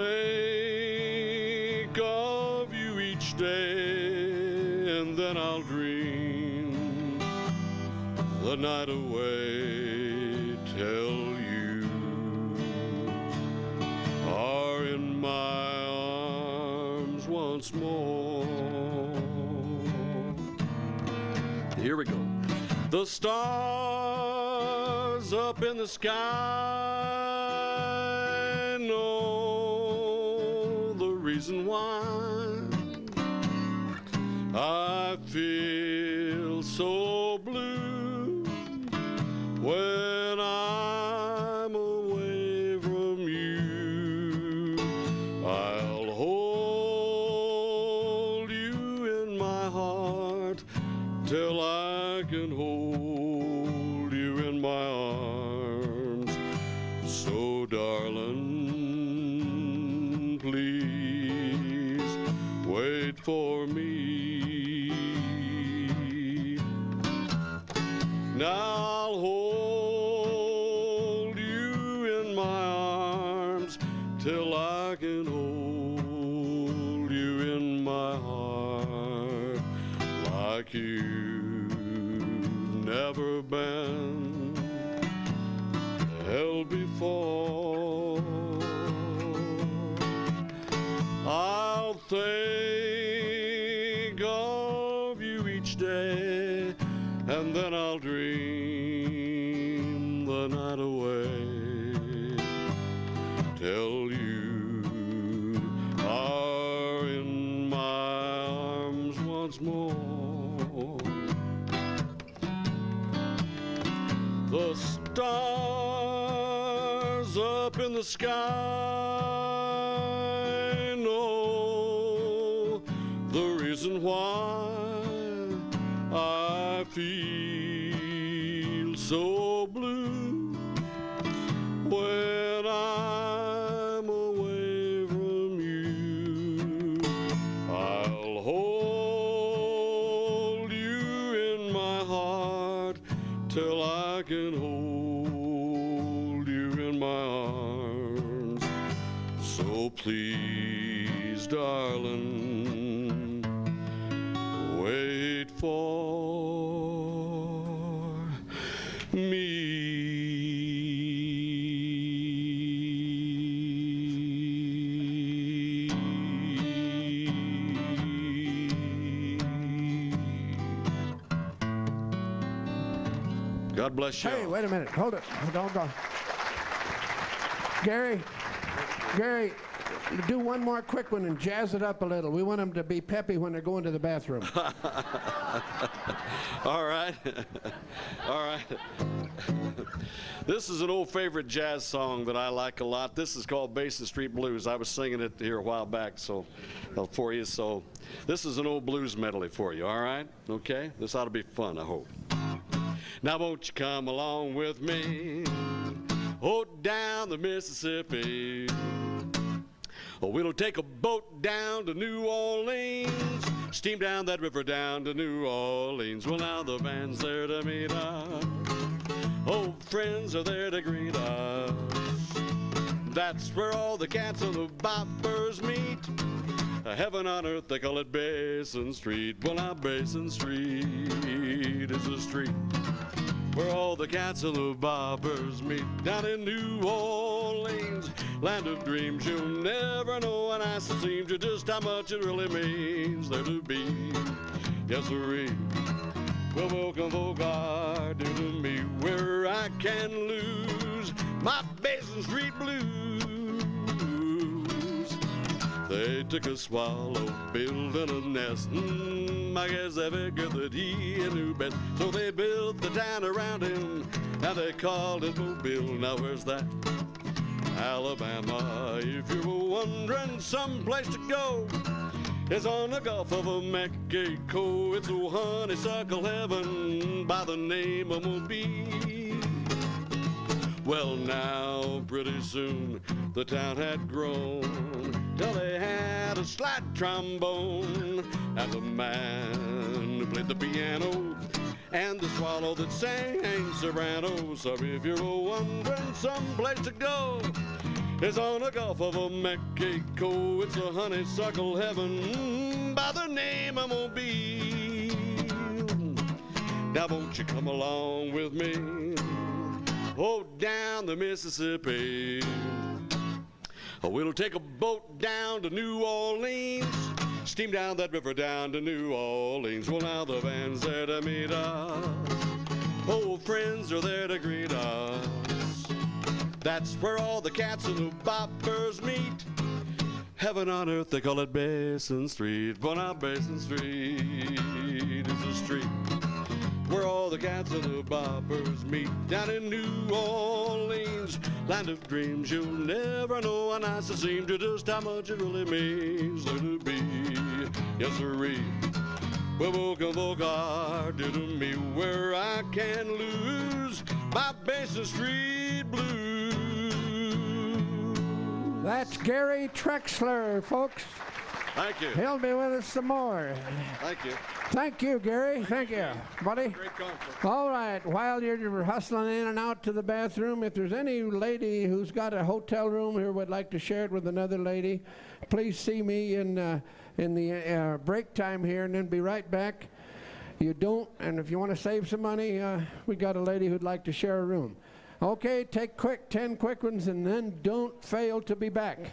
of you each day, and then I'll dream the night away till you are in my arms once more. Here we go. The stars up in the sky know the reason why I feel so blue when I'm away from you. I'll hold you in my heart till I can hold you in my arms. So darling, please wait for me. Now I'll hold you in my arms till I can hold you in my heart like you've never been held before. I'll think of you each day, and then I'll dream the night away till you are in my arms once more. The stars up in the sky know the reason why I feel so blue when I'm away from you. I'll hold you in my heart till I can hold you in my arms. So please, darling, wait for me. God bless you. Hey, wait a minute. Hold it. Don't go. Gary, do one more quick one and jazz it up a little. We want them to be peppy when they're going to the bathroom. All right. All right. This is an old favorite jazz song that I like a lot. This is called Basin Street Blues. I was singing it here a while back for you. So this is an old blues medley for you, all right? Okay? This ought to be fun, I hope. Now won't you come along with me, down the Mississippi. We'll take a boat down to New Orleans, steam down that river down to New Orleans. Well, now the band's there to meet us, old friends are there to greet us. That's where all the cats and the boppers meet. Heaven on earth, they call it Basin Street. Well, now Basin Street is a street where all the cats and the boppers meet. Down in New Orleans, land of dreams, you'll never know, and I seem to just how much it really means there to be. Yes, sirree. Well, welcome, folk are dear to me, where I can lose my Basin Street blues. They took a swallow building a nest. I guess they figured that he knew best. So they built the town around him, and they called it Mobile. Now where's that? Alabama. If you were wondering someplace to go, it's on the Gulf of Mexico. It's a honeysuckle heaven by the name of Mobile. Well, now pretty soon the town had grown till they had a slide trombone and the man who played the piano and the swallow that sang soprano. So if you're wondering someplace to go, it's on the Gulf of Mexico. It's a honeysuckle heaven by the name of Mobile. Now won't you come along with me, oh, down the Mississippi. We'll take a boat down to New Orleans, steam down that river down to New Orleans. Well, now the band's there to meet us, old friends are there to greet us. That's where all the cats and the boppers meet. Heaven on earth, they call it Basin Street. Well, now Basin Street is a street where all the cats and the boppers meet. Down in New Orleans, land of dreams, you'll never know how nice it seems, to just how much it really means there to be. Yes, sirree. Well, Boca did to me where I can lose my Basin Street blues. That's Gary Trexler, folks. Thank you. He'll be with us some more. Thank you. Thank you, Gary. Thank you, buddy. Great conference. All right, while you're hustling in and out to the bathroom, if there's any lady who's got a hotel room here would like to share it with another lady, please see me in the break time here, and then be right back. You don't, and if you want to save some money, we got a lady who'd like to share a room. Okay, take 10 quick ones, and then don't fail to be back.